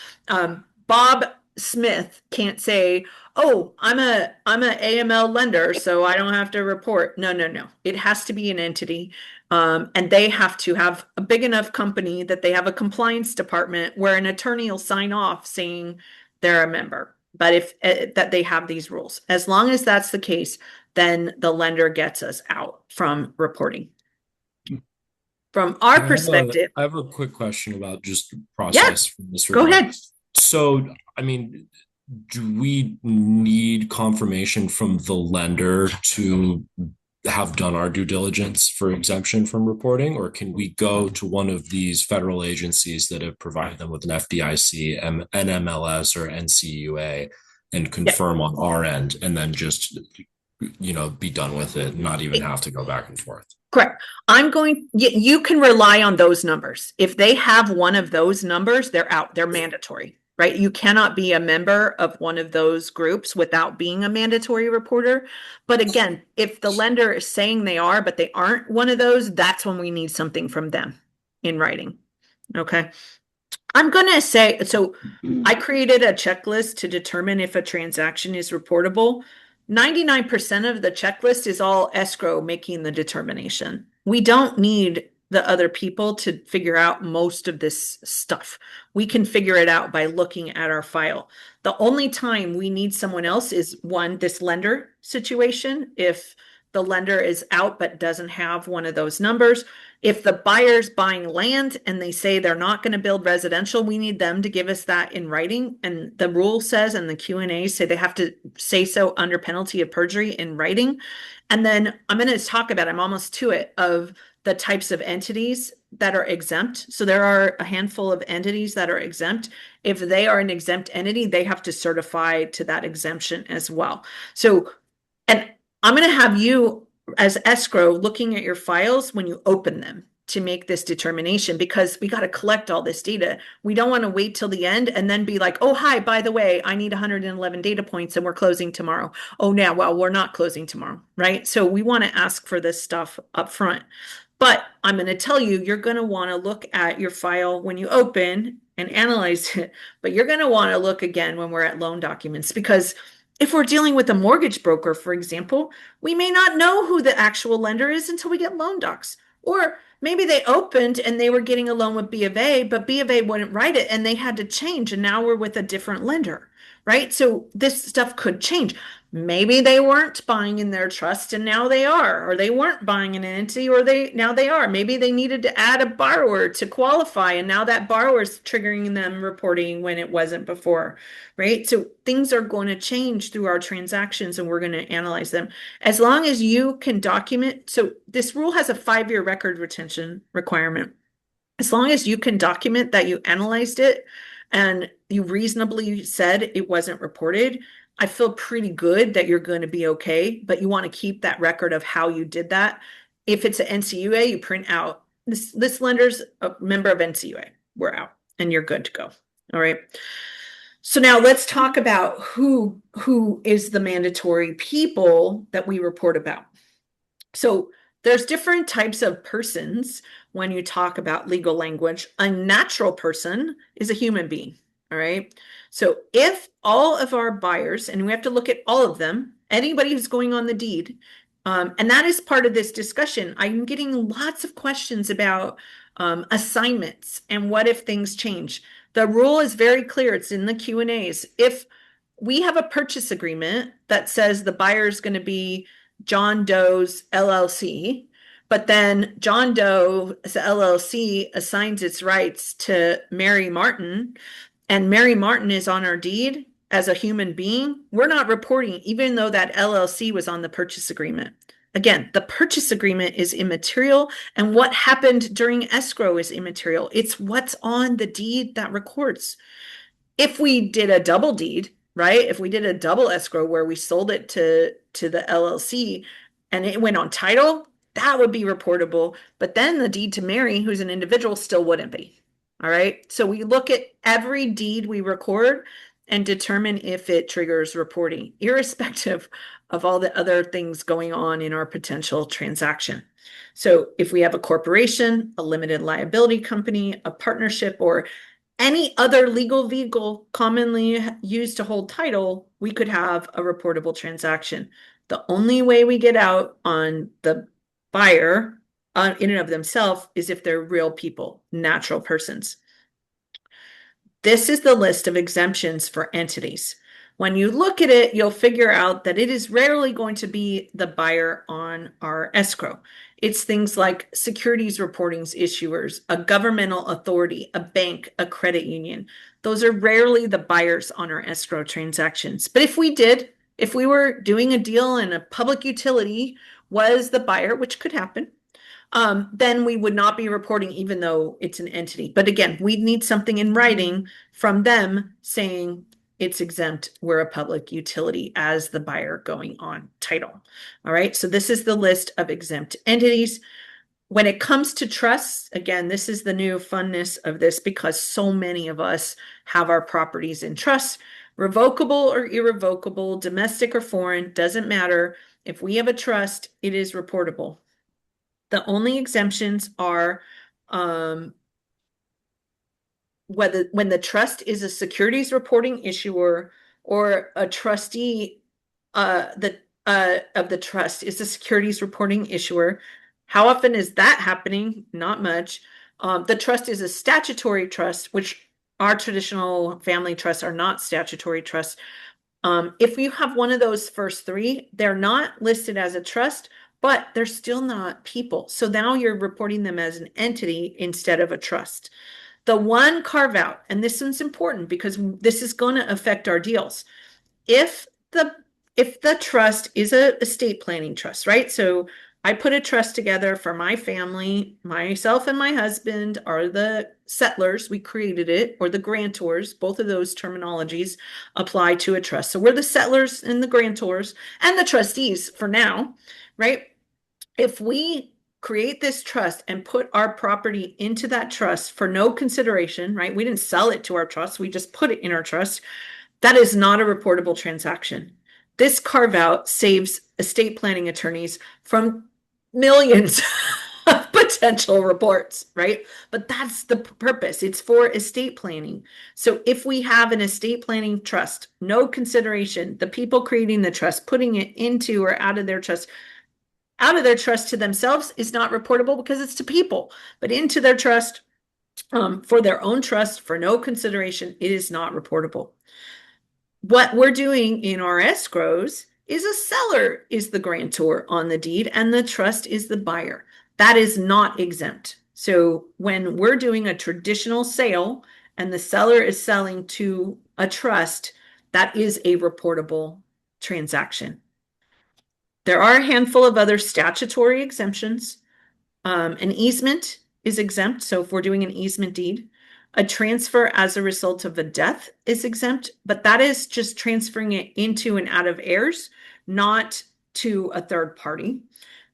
Bob Smith can't say, oh, I'm a AML lender, so I don't have to report. No. It has to be an entity. And they have to have a big enough company that they have a compliance department where an attorney will sign off saying they're a member. But if that they have these rules, as long as that's the case, then the lender gets us out from reporting. From our perspective, I have a quick question about just yeah, process from this go regard. ahead. So, I mean, do we need confirmation from the lender to have done our due diligence for exemption from reporting, or can we go to one of these federal agencies that have provided them with an FDIC, NMLS, or NCUA and confirm on our end, and then just, be done with it, not even have to go back and forth? Correct. You can rely on those numbers. If they have one of those numbers, they're out. They're mandatory, right? You cannot be a member of one of those groups without being a mandatory reporter. But again, if the lender is saying they are, but they aren't one of those, that's when we need something from them. in writing. Okay. I'm going to say, so I created a checklist to determine if a transaction is reportable. 99% of the checklist is all escrow making the determination. We don't need the other people to figure out most of this stuff. We can figure it out by looking at our file. The only time we need someone else is one, this lender situation. If the lender is out but doesn't have one of those numbers. If the buyer's buying land and they say they're not going to build residential, we need them to give us that in writing. And the rule says, and the Q&A say they have to say so under penalty of perjury in writing. And then I'm going to talk about, I'm almost to it, of the types of entities that are exempt. So there are a handful of entities that are exempt. If they are an exempt entity, they have to certify to that exemption as well. So, and I'm going to have you as escrow looking at your files when you open them to make this determination, because we got to collect all this data. We don't want to wait till the end and then be like, oh, hi, by the way, I need 111 data points and we're closing tomorrow. Oh, now, well, we're not closing tomorrow, right? So we want to ask for this stuff up front. But I'm going to tell you, you're going to want to look at your file when you open and analyze it. But you're going to want to look again when we're at loan documents, because if we're dealing with a mortgage broker, for example, we may not know who the actual lender is until we get loan docs. Or maybe they opened and they were getting a loan with B of A, but B of A wouldn't write it and they had to change. And now we're with a different lender, right? So this stuff could change. Maybe they weren't buying in their trust and now they are, or they weren't buying an entity or now they are. Maybe they needed to add a borrower to qualify and now that borrower is triggering them reporting when it wasn't before, right? So things are going to change through our transactions and we're going to analyze them. As long as you can document, so this rule has a 5-year record retention requirement. As long as you can document that you analyzed it and you reasonably said it wasn't reported, I feel pretty good that you're going to be okay, but you want to keep that record of how you did that. If it's an NCUA, you print out this lender's a member of NCUA. We're out and you're good to go. All right. So now let's talk about who is the mandatory people that we report about. So there's different types of persons when you talk about legal language. A natural person is a human being. All right. So if all of our buyers, and we have to look at all of them, anybody who's going on the deed, and that is part of this discussion. I'm getting lots of questions about assignments and what if things change. The rule is very clear. It's in the Q&As. If we have a purchase agreement that says the buyer is going to be John Doe's LLC, but then John Doe's LLC assigns its rights to Mary Martin, and Mary Martin is on our deed as a human being, we're not reporting, even though that LLC was on the purchase agreement. Again, the purchase agreement is immaterial, and what happened during escrow is immaterial. It's what's on the deed that records. If we did a double deed, right? If we did a double escrow where we sold it to the LLC and it went on title, that would be reportable. But then the deed to Mary, who's an individual, still wouldn't be. All right. So we look at every deed we record and determine if it triggers reporting, irrespective of all the other things going on in our potential transaction. So if we have a corporation, a limited liability company, a partnership, or any other legal vehicle commonly used to hold title, we could have a reportable transaction. The only way we get out on the buyer in and of themselves is if they're real people, natural persons. This is the list of exemptions for entities. When you look at it, you'll figure out that it is rarely going to be the buyer on our escrow. It's things like securities reportings issuers, a governmental authority, a bank, a credit union. Those are rarely the buyers on our escrow transactions. But if we were doing a deal and a public utility was the buyer, which could happen, then we would not be reporting even though it's an entity. But again, we'd need something in writing from them saying it's exempt. We're a public utility as the buyer going on title. All right. So this is the list of exempt entities. When it comes to trusts, again, this is the new funness of this because so many of us have our properties in trust, revocable or irrevocable, domestic or foreign, doesn't matter. If we have a trust, it is reportable. The only exemptions are um, whether when the trust is a securities reporting issuer or a trustee of the trust is a securities reporting issuer. How often is that happening? Not much. The trust is a statutory trust, which our traditional family trusts are not statutory trusts. If you have one of those first three, they're not listed as a trust, but they're still not people. So now you're reporting them as an entity instead of a trust. The one carve out, and this one's important because this is going to affect our deals. If the trust is a estate planning trust, right? So I put a trust together for my family, myself and my husband are the settlers, we created it, or the grantors. Both of those terminologies apply to a trust. So we're the settlers and the grantors and the trustees for now, right? If we create this trust and put our property into that trust for no consideration, right? We didn't sell it to our trust, we just put it in our trust. That is not a reportable transaction. This carve out saves estate planning attorneys from millions of potential reports, right? But that's the purpose. It's for estate planning. So if we have an estate planning trust, no consideration, the people creating the trust, putting it into or out of their trust to themselves is not reportable because it's to people, but into their trust, for their own trust, for no consideration, it is not reportable. What we're doing in our escrows is a seller is the grantor on the deed and the trust is the buyer. That is not exempt. So when we're doing a traditional sale and the seller is selling to a trust, that is a reportable transaction. There are a handful of other statutory exemptions. An easement is exempt. So if we're doing an easement deed, a transfer as a result of a death is exempt, but that is just transferring it into and out of heirs, not to a third party.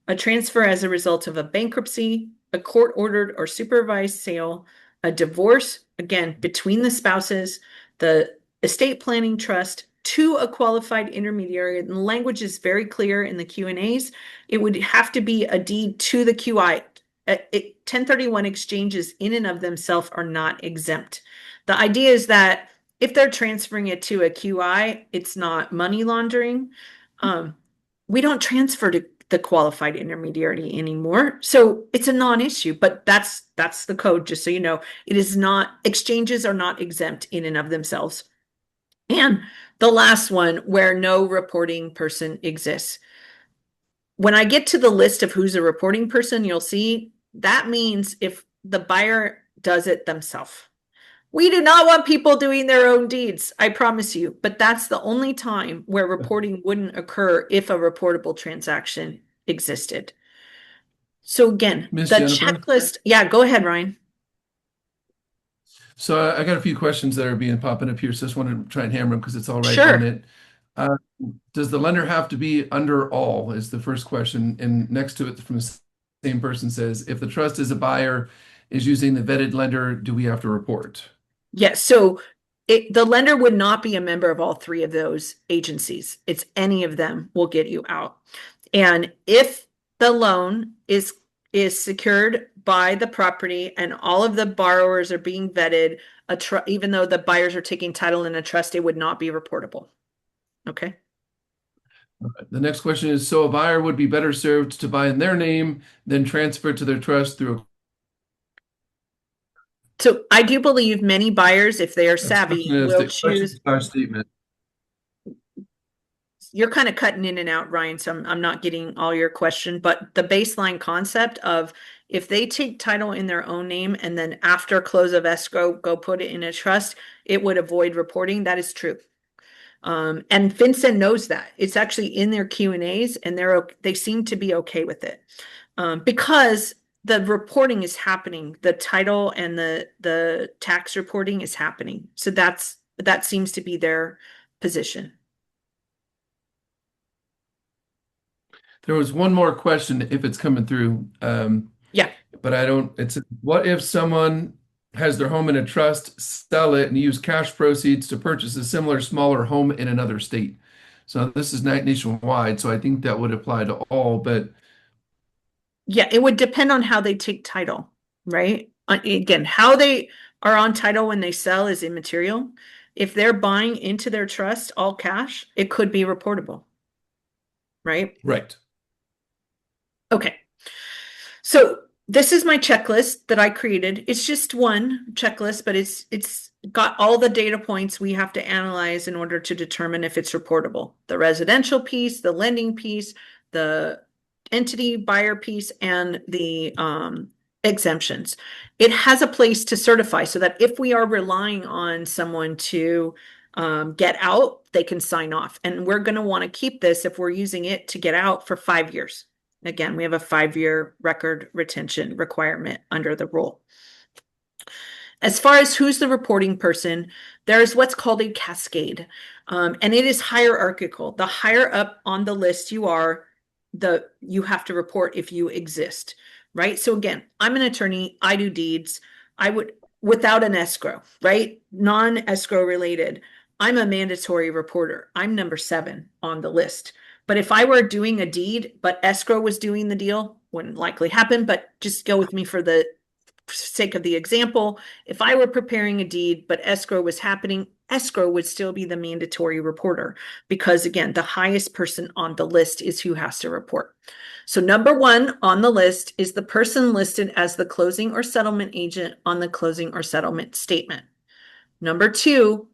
A transfer as a result of a bankruptcy, a court-ordered or supervised sale, a divorce, again, between the spouses, the estate planning trust, to a qualified intermediary. And the language is very clear in the Q&As. It would have to be a deed to the QI. 1031 exchanges in and of themselves are not exempt. The idea is that if they're transferring it to a QI, it's not money laundering. We don't transfer to the qualified intermediary anymore. So it's a non-issue, but that's the code, just so you know. It is not, exchanges are not exempt in and of themselves. And the last one, where no reporting person exists. When I get to the list of who's a reporting person, you'll see that means if the buyer does it themselves. We do not want people doing their own deeds, I promise you, but that's the only time where reporting wouldn't occur if a reportable transaction existed. So again, Miss the Jennifer? checklist, yeah, go ahead, Ryan. So I got a few questions that are being popping up here, so I just want to try and hammer them because it's all right Sure. on it. Does the lender have to be under all is the first question. And next to it from the same person says, if the trust is a buyer, is using the vetted lender, do we have to report? Yes, so the lender would not be a member of all three of those agencies. It's any of them will get you out. And if the loan is secured by the property and all of the borrowers are being vetted, even though the buyers are taking title in a trust, it would not be reportable. Okay. The next question is, so a buyer would be better served to buy in their name than transfer to their trust through a So I do believe many buyers, if they are savvy, will choose. Statement. You're kind of cutting in and out, Ryan, so I'm not getting all your question, but the baseline concept of if they take title in their own name and then after close of escrow, go put it in a trust, it would avoid reporting. That is true. And FinCEN knows that. It's actually in their Q&As and they seem to be okay with it. Because the reporting is happening, the title and the tax reporting is happening. So that seems to be their position. There was one more question if it's coming through. Yeah. But it's what if someone has their home in a trust, sell it, and use cash proceeds to purchase a similar, smaller home in another state? So this is not nationwide, so I think that would apply to all, but Yeah, it would depend on how they take title. right? Again, how they are on title when they sell is immaterial. If they're buying into their trust all cash, it could be reportable, right? Right. Okay. So this is my checklist that I created. It's just one checklist, but it's got all the data points we have to analyze in order to determine if it's reportable. The residential piece, the lending piece, the entity buyer piece, and the exemptions. It has a place to certify so that if we are relying on someone to get out, they can sign off. And we're going to want to keep this if we're using it to get out for 5 years. Again, we have a 5-year record retention requirement under the rule. As far as who's the reporting person, there's what's called a cascade, and it is hierarchical. The higher up on the list you are, you have to report if you exist, right? So again, I'm an attorney, I do deeds. I would, without an escrow, right? Non-escrow related, I'm a mandatory reporter. I'm number 7 on the list. But if I were doing a deed, but escrow was doing the deal, wouldn't likely happen, but just go with me for the sake of the example. If I were preparing a deed, but escrow was happening, escrow would still be the mandatory reporter because again, the highest person on the list is who has to report. So number 1 on the list is the person listed as the closing or settlement agent on the closing or settlement statement. Number 2,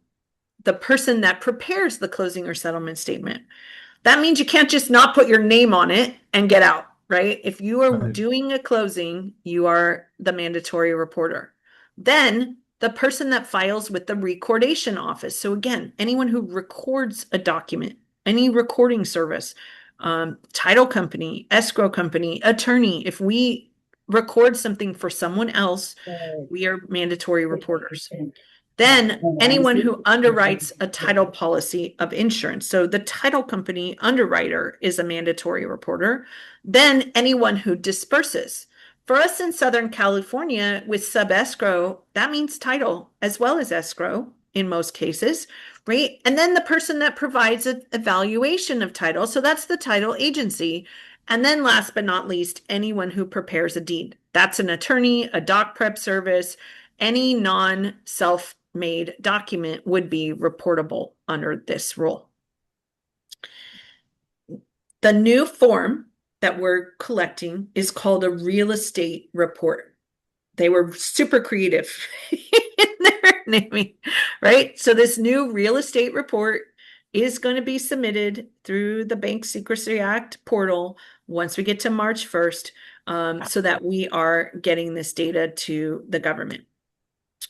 the person that prepares the closing or settlement statement. That means you can't just not put your name on it and get out, right? If you are Right. doing a closing, you are the mandatory reporter. Then the person that files with the recordation office. So again, anyone who records a document, any recording service, title company, escrow company, attorney, if we record something for someone else, we are mandatory reporters. Then anyone who underwrites a title policy of insurance. So the title company underwriter is a mandatory reporter. Then anyone who disperses. For us in Southern California with sub escrow, that means title as well as escrow in most cases, right? And then the person that provides an evaluation of title. So that's the title agency. And then last but not least, anyone who prepares a deed. That's an attorney, a doc prep service, any non-self-made document would be reportable under this rule. The new form that we're collecting is called a real estate report. They were super creative in their naming, right? So this new real estate report is going to be submitted through the Bank Secrecy Act portal once we get to March 1st, so that we are getting this data to the government.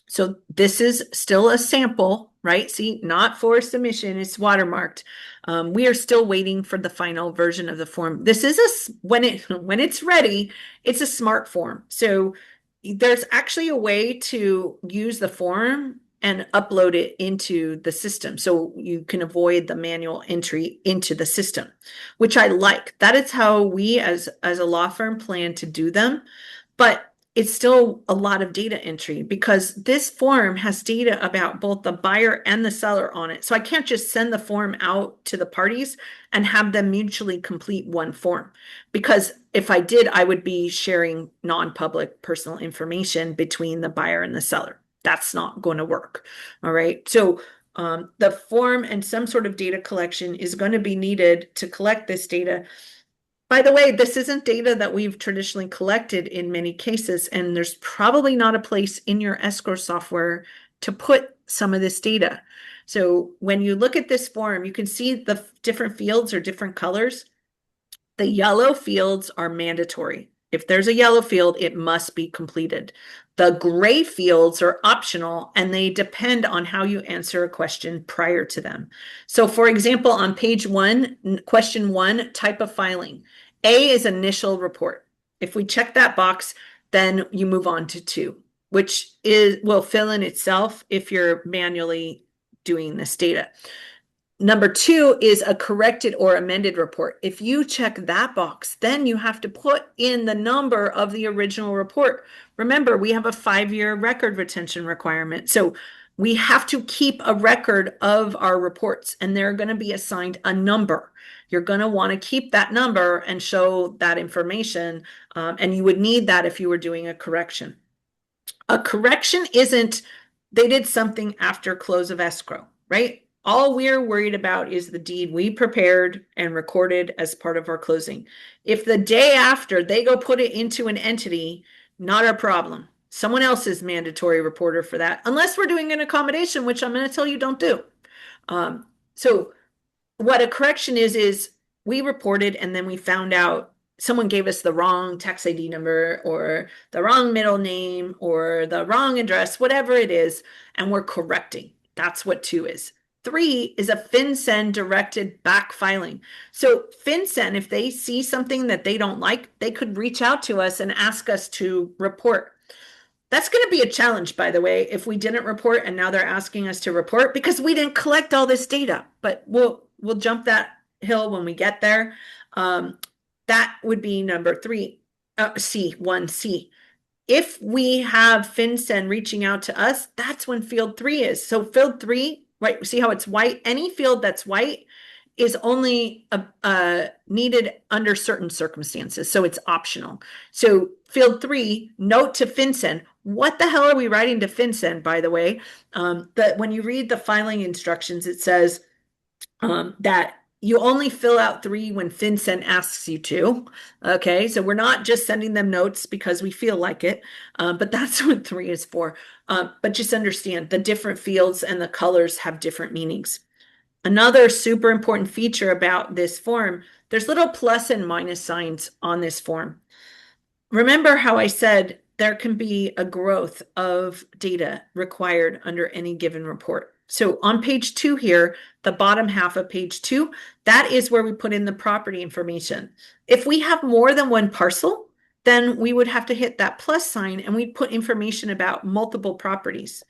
So this is still a sample, right? See, not for submission, it's watermarked. We are still waiting for the final version of the form. This is when it's ready, it's a smart form. So there's actually a way to use the form and upload it into the system so you can avoid the manual entry into the system, which I like. That is how we as a law firm plan to do them. But it's still a lot of data entry because this form has data about both the buyer and the seller on it. So I can't just send the form out to the parties and have them mutually complete one form. Because if I did, I would be sharing non-public personal information between the buyer and the seller. That's not going to work. All right. So the form and some sort of data collection is going to be needed to collect this data. By the way, this isn't data that we've traditionally collected in many cases, and there's probably not a place in your escrow software to put some of this data. So when you look at this form, you can see the different fields are different colors. The yellow fields are mandatory. If there's a yellow field, it must be completed. The gray fields are optional and they depend on how you answer a question prior to them. So for example, on page 1, question 1, type of filing. A is initial report. If we check that box, then you move on to 2, which will fill in itself if you're manually doing this data. Number 2 is a corrected or amended report. If you check that box, then you have to put in the number of the original report. Remember, we have a 5-year record retention requirement. So we have to keep a record of our reports and they're going to be assigned a number. You're going to want to keep that number and show that information. And you would need that if you were doing a correction. A correction isn't they did something after close of escrow, right? All we're worried about is the deed we prepared and recorded as part of our closing. If the day after they go put it into an entity, not our problem. Someone else is mandatory reporter for that, unless we're doing an accommodation, which I'm going to tell you don't do. So what a correction is we reported and then we found out someone gave us the wrong tax ID number or the wrong middle name or the wrong address, whatever it is, and we're correcting. That's what 2 is. 3 is a FinCEN directed back filing. So FinCEN, if they see something that they don't like, they could reach out to us and ask us to report. That's going to be a challenge, by the way, if we didn't report and now they're asking us to report because we didn't collect all this data. But we'll jump that hill when we get there. That would be number 3, C, 1C. If we have FinCEN reaching out to us, that's when field 3 is. So field 3, right? See how it's white? Any field that's white is only needed under certain circumstances. So it's optional. So field 3, note to FinCEN. What the hell are we writing to FinCEN, by the way? That when you read the filing instructions, it says that you only fill out 3 when FinCEN asks you to. Okay, so we're not just sending them notes because we feel like it, but that's what 3 is for. But just understand the different fields and the colors have different meanings. Another super important feature about this form, there's little plus and minus signs on this form. Remember how I said there can be a growth of data required under any given report. So on page 2 here, the bottom half of page 2, that is where we put in the property information. If we have more than one parcel, then we would have to hit that plus sign and we'd put information about multiple properties,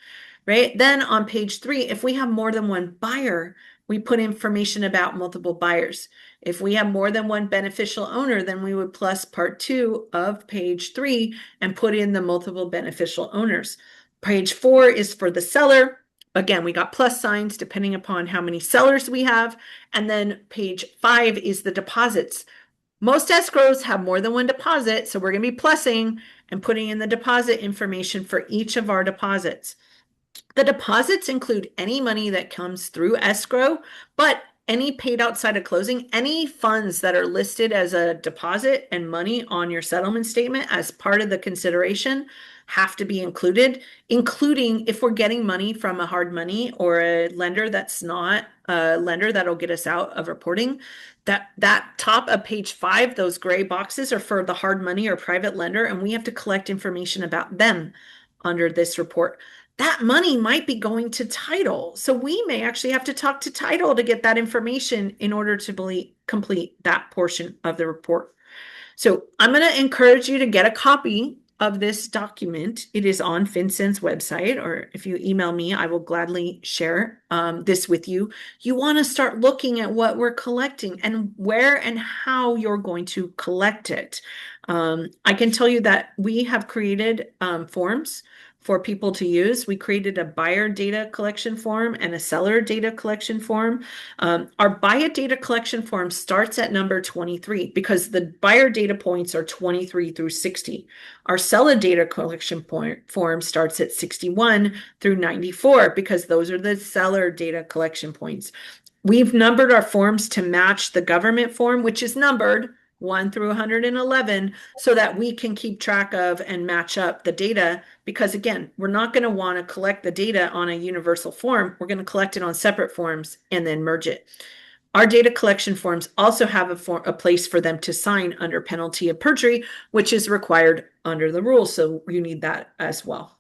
right? Then on page 3, if we have more than one buyer, we put information about multiple buyers. If we have more than one beneficial owner, then we would plus part 2 of page 3 and put in the multiple beneficial owners. Page 4 is for the seller. Again, we got plus signs depending upon how many sellers we have. And then page 5 is the deposits. Most escrows have more than one deposit, so we're going to be plussing and putting in the deposit information for each of our deposits. The deposits include any money that comes through escrow, but any paid outside of closing, any funds that are listed as a deposit and money on your settlement statement as part of the consideration have to be included, including if we're getting money from a hard money or a lender that's not a lender that'll get us out of reporting. That top of page 5, those gray boxes are for the hard money or private lender, and we have to collect information about them under this report. That money might be going to title. So we may actually have to talk to title to get that information in order to complete that portion of the report. So I'm going to encourage you to get a copy of this document. It is on FinCEN's website, or if you email me, I will gladly share this with you. You want to start looking at what we're collecting and where and how you're going to collect it. I can tell you that we have created forms for people to use. We created a buyer data collection form and a seller data collection form. Our buyer data collection form starts at number 23 because the buyer data points are 23 through 60. Our seller data collection form starts at 61 through 94 because those are the seller data collection points. We've numbered our forms to match the government form, which is numbered 1 through 111, so that we can keep track of and match up the data. Because again, we're not going to want to collect the data on a universal form. We're going to collect it on separate forms and then merge it. Our data collection forms also have a place for them to sign under penalty of perjury, which is required under the rules. So you need that as well.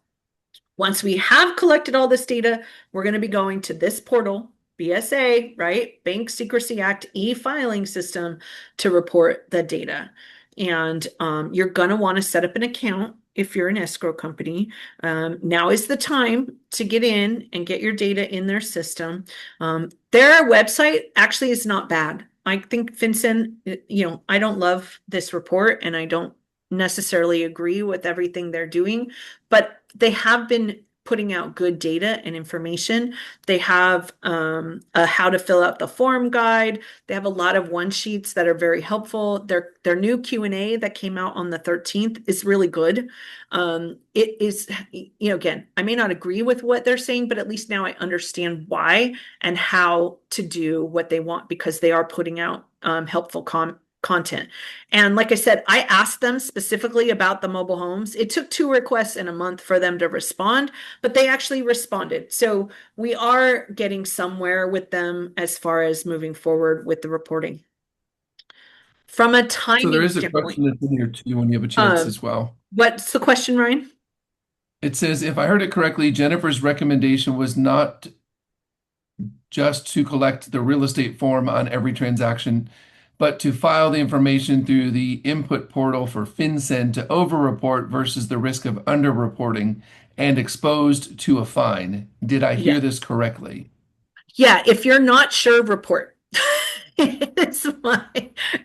Once we have collected all this data, we're going to be going to this portal, BSA, right? Bank Secrecy Act e-filing system to report the data. And you're going to want to set up an account if you're an escrow company. Now is the time to get in and get your data in their system. Their website actually is not bad. I think FinCEN, I don't love this report and I don't necessarily agree with everything they're doing, but they have been putting out good data and information. They have a how to fill out the form guide. They have a lot of one sheets that are very helpful. Their new Q&A that came out on the 13th is really good. It is, again, I may not agree with what they're saying, but at least now I understand why and how to do what they want, because they are putting out helpful content. And like I said, I asked them specifically about the mobile homes. It took 2 requests in a month for them to respond, but they actually responded. So we are getting somewhere with them as far as moving forward with the reporting. From a So there timing is a standpoint, question that's in here too when you have a chance as well. what's the question, Ryan? It says, if I heard it correctly, Jennifer's recommendation was not just to collect the real estate form on every transaction, but to file the information through the input portal for FinCEN to over-report versus the risk of under-reporting and exposed to a fine. Did I hear Yeah. this correctly? Yeah, if you're not sure, report.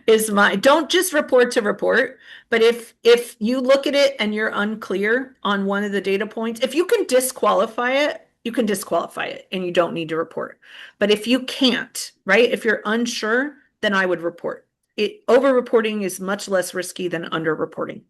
Is my don't just report to report, but if you look at it and you're unclear on one of the data points, if you can disqualify it, you can disqualify it and you don't need to report. But if you can't, right? If you're unsure, then I would report. Over reporting is much less risky than under reporting.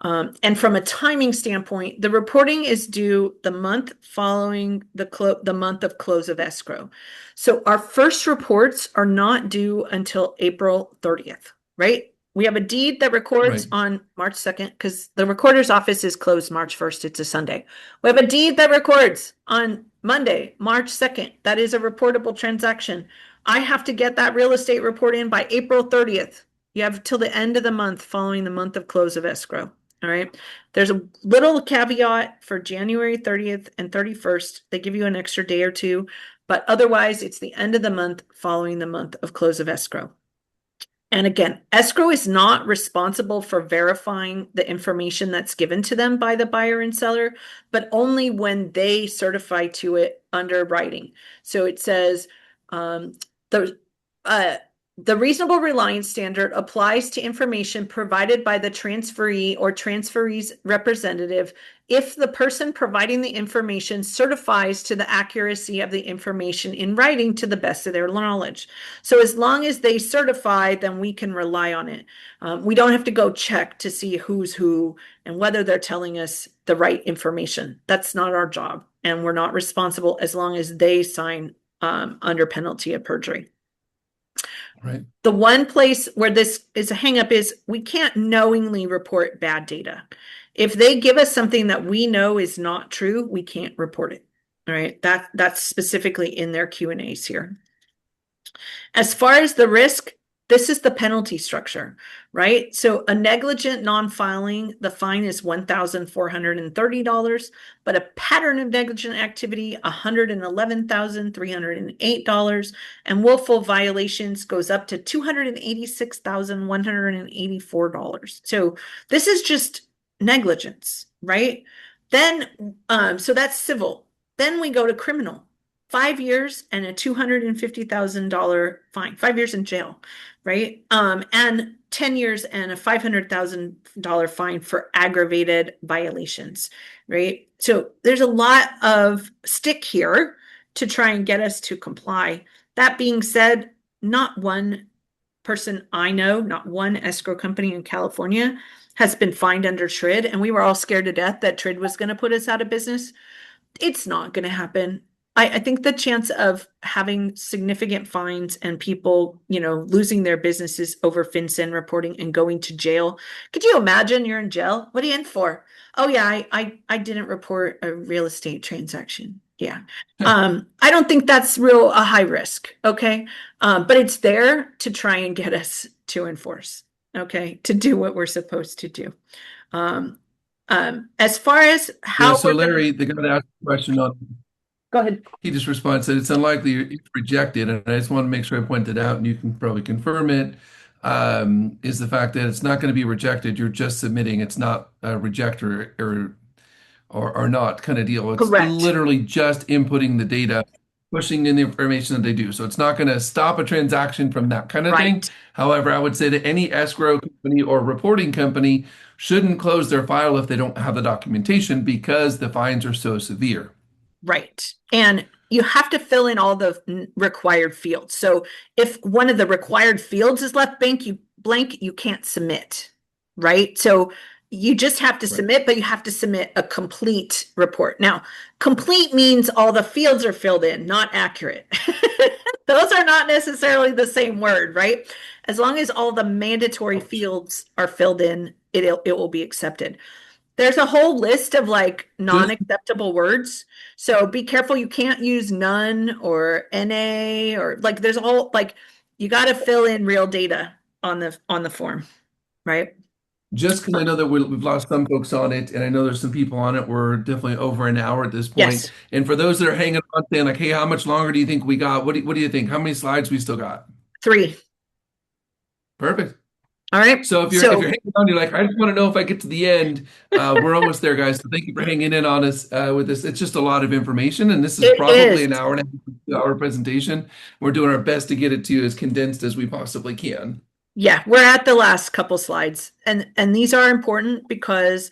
And from a timing standpoint, the reporting is due the month following the month of close of escrow. So our first reports are not due until April 30th, right? We have a deed that records Right. on March 2nd because the recorder's office is closed March 1st. It's a Sunday. We have a deed that records on Monday, March 2nd. That is a reportable transaction. I have to get that real estate report in by April 30th. You have till the end of the month following the month of close of escrow. All right. There's a little caveat for January 30th and 31st. They give you an extra day or two, but otherwise it's the end of the month following the month of close of escrow. And again, escrow is not responsible for verifying the information that's given to them by the buyer and seller, but only when they certify to it under writing. So it says the reasonable reliance standard applies to information provided by the transferee or transferee's representative if the person providing the information certifies to the accuracy of the information in writing to the best of their knowledge. So as long as they certify, then we can rely on it. We don't have to go check to see who's who and whether they're telling us the right information. That's not our job. And we're not responsible as long as they sign under penalty of perjury. Right. The one place where this is a hangup is we can't knowingly report bad data. If they give us something that we know is not true, we can't report it. All right. That's specifically in their Q&As here. As far as the risk, this is the penalty structure, right? So a negligent non-filing, the fine is $1,430, but a pattern of negligent activity, $111,308, and willful violations goes up to $286,184. So this is just negligence, right? Then, so that's civil. Then we go to criminal. 5 years and a $250,000 fine, 5 years in jail, right? And 10 years and a $500,000 fine for aggravated violations, right? So there's a lot of stick here to try and get us to comply. That being said, not one person I know, not one escrow company in California has been fined under TRID, and we were all scared to death that TRID was going to put us out of business. It's not going to happen. I think the chance of having significant fines and people, losing their businesses over FinCEN reporting and going to jail. Could you imagine you're in jail? What are you in for? Oh yeah, I didn't report a real estate transaction. Yeah. I don't think that's a high risk. Okay. But it's there to try and get us to enforce. Okay. To do what we're supposed to do. As far as how so Larry, the guy that asked the question on, go ahead. he just responded, said it's unlikely it's rejected, and I just want to make sure I point that out, and you can probably confirm it. Is the fact that it's not going to be rejected. You're just submitting. It's not a reject or not kind of deal. It's Correct. literally just inputting the data pushing in the information that they do. So it's not going to stop a transaction from that kind of thing. Right. However, I would say that any escrow company or reporting company shouldn't close their file if they don't have the documentation because the fines are so severe. Right. And you have to fill in all the required fields. So if one of the required fields is left blank, you can't submit. Right. So you just have to Right. submit, but you have to submit a complete report. Now, complete means all the fields are filled in, not accurate. Those are not necessarily the same word, right? As long as all the mandatory fields are filled in, it will be accepted. There's a whole list of like non-acceptable words. So be careful. You can't use none or NA or like there's a whole like you got to fill in real data on the form, right? Just because I know that we've lost some folks on it, and I know there's some people on it. We're definitely over an hour at this point. Yes. And for those that are hanging on, saying like, "Hey, how much longer do you think we got? What do you think? How many slides we still got?" 3. Perfect. All right. So if you're hanging on, you're like, I just want to know if I get to the end. We're almost there, guys. So thank you for hanging in on us with this. It's just a lot of information, and this is It probably is. an hour and a half hour presentation. We're doing our best to get it to you as condensed as we possibly can. Yeah, we're at the last couple slides, and these are important because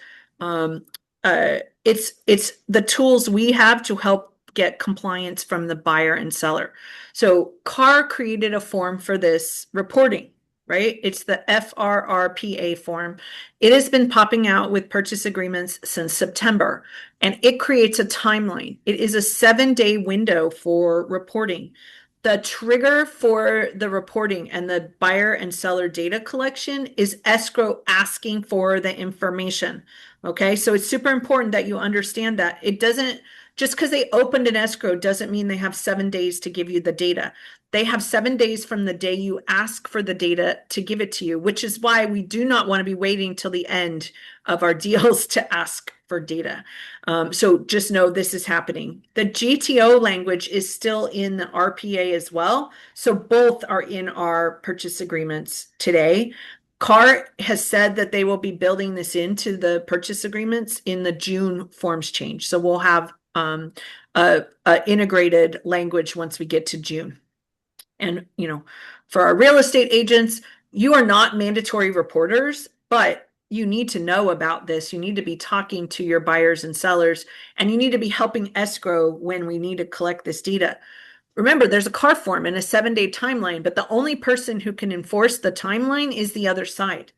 it's the tools we have to help get compliance from the buyer and seller. So CAR created a form for this reporting, right? It's the FRRPA form. It has been popping out with purchase agreements since September, and it creates a timeline. It is a 7-day window for reporting. The trigger for the reporting and the buyer and seller data collection is escrow asking for the information. Okay, so it's super important that you understand that. It doesn't, just because they opened an escrow doesn't mean they have 7 days to give you the data. They have 7 days from the day you ask for the data to give it to you, which is why we do not want to be waiting till the end of our deals to ask for data. So just know this is happening. The GTO language is still in the RPA as well. So both are in our purchase agreements today. CAR has said that they will be building this into the purchase agreements in the June forms change. So we'll have a integrated language once we get to June. And, you know, for our real estate agents, you are not mandatory reporters, but you need to know about this. You need to be talking to your buyers and sellers, and you need to be helping escrow when we need to collect this data. Remember, there's a CAR form and a 7-day timeline, but the only person who can enforce the timeline is the other side.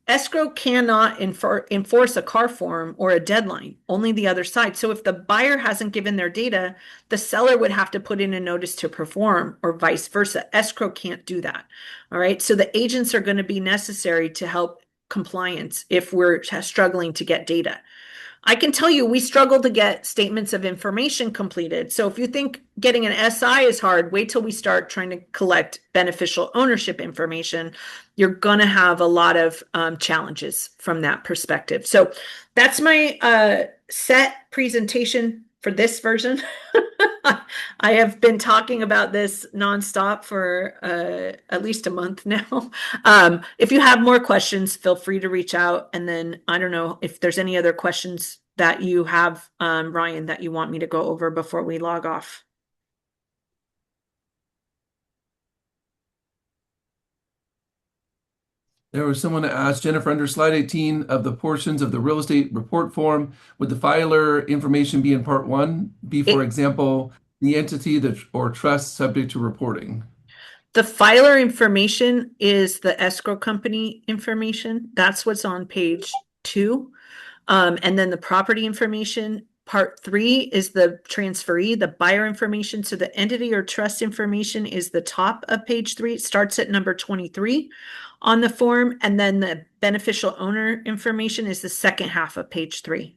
Escrow cannot enforce a CAR form or a deadline, only the other side. So if the buyer hasn't given their data, the seller would have to put in a notice to perform or vice versa. Escrow can't do that. All right. So the agents are going to be necessary to help compliance if we're struggling to get data. I can tell you we struggle to get statements of information completed. So if you think getting an SI is hard, wait till we start trying to collect beneficial ownership information. You're going to have a lot of challenges from that perspective. So that's my set presentation for this version. I have been talking about this nonstop for at least a month now. If you have more questions, feel free to reach out. And then I don't know if there's any other questions that you have, Ryan, that you want me to go over before we log off. There was someone that asked, Jennifer, under slide 18 of the portions of the real estate report form, would the filer information be in part 1? Be, for example, the entity that or trust subject to reporting? The filer information is the escrow company information. That's what's on page 2. And then the property information, part 3 is the transferee, the buyer information. So the entity or trust information is the top of page 3. It starts at number 23 on the form. And then the beneficial owner information is the second half of page 3.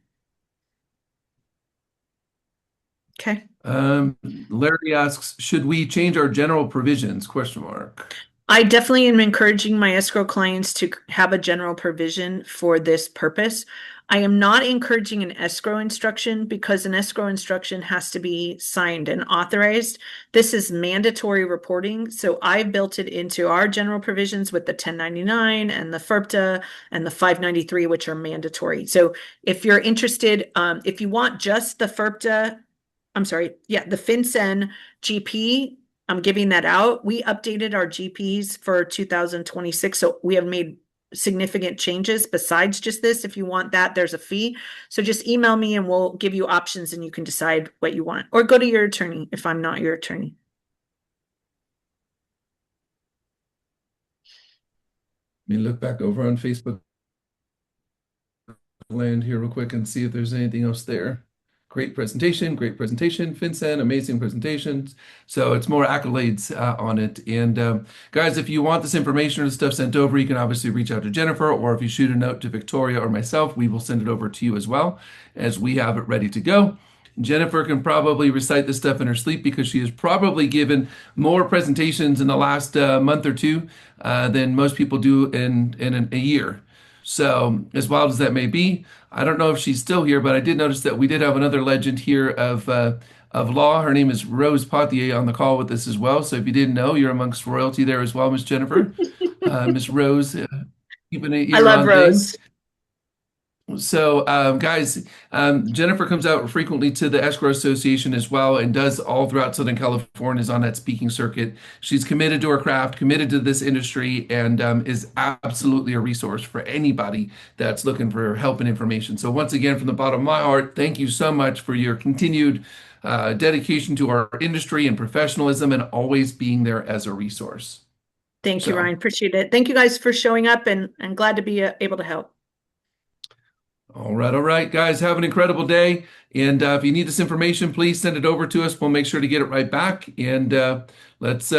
Okay. Larry asks, should we change our general provisions? Question mark. I definitely am encouraging my escrow clients to have a general provision for this purpose. I am not encouraging an escrow instruction because an escrow instruction has to be signed and authorized. This is mandatory reporting. So I built it into our general provisions with the 1099 and the FIRPTA and the 593, which are mandatory. So if you're interested, if you want just the FIRPTA I'm sorry, yeah, the FinCEN GP, I'm giving that out. We updated our GPs for 2026, so we have made significant changes besides just this. If you want that, there's a fee. So just email me and we'll give you options and you can decide what you want, or go to your attorney if I'm not your attorney. Let me look back over on Facebook land here real quick and see if there's anything else there. Great presentation, FinCEN, amazing presentations. So it's more accolades on it. And guys, if you want this information or stuff sent over, you can obviously reach out to Jennifer, or if you shoot a note to Victoria or myself, we will send it over to you as well, as we have it ready to go. Jennifer can probably recite this stuff in her sleep because she has probably given more presentations in the last month or two than most people do in a year. So, as wild as that may be, I don't know if she's still here, but I did notice that we did have another legend here of law. Her name is Rose Potier on the call with us as well. So, if you didn't know, you're amongst royalty there as well, Miss Jennifer. Miss Rose, keeping an I ear love on Rose. things. So, guys, Jennifer comes out frequently to the Escrow Association as well and does all throughout Southern California, is on that speaking circuit. She's committed to her craft, committed to this industry, and is absolutely a resource for anybody that's looking for help and information. So, once again, from the bottom of my heart, thank you so much for your continued dedication to our industry and professionalism and always being there as a resource. Thank you, So- Ryan. Appreciate it. Thank you guys for showing up, and glad to be able to help. All right, guys, have an incredible day. And if you need this information, please send it over to us. We'll make sure to get it right back. And let's see.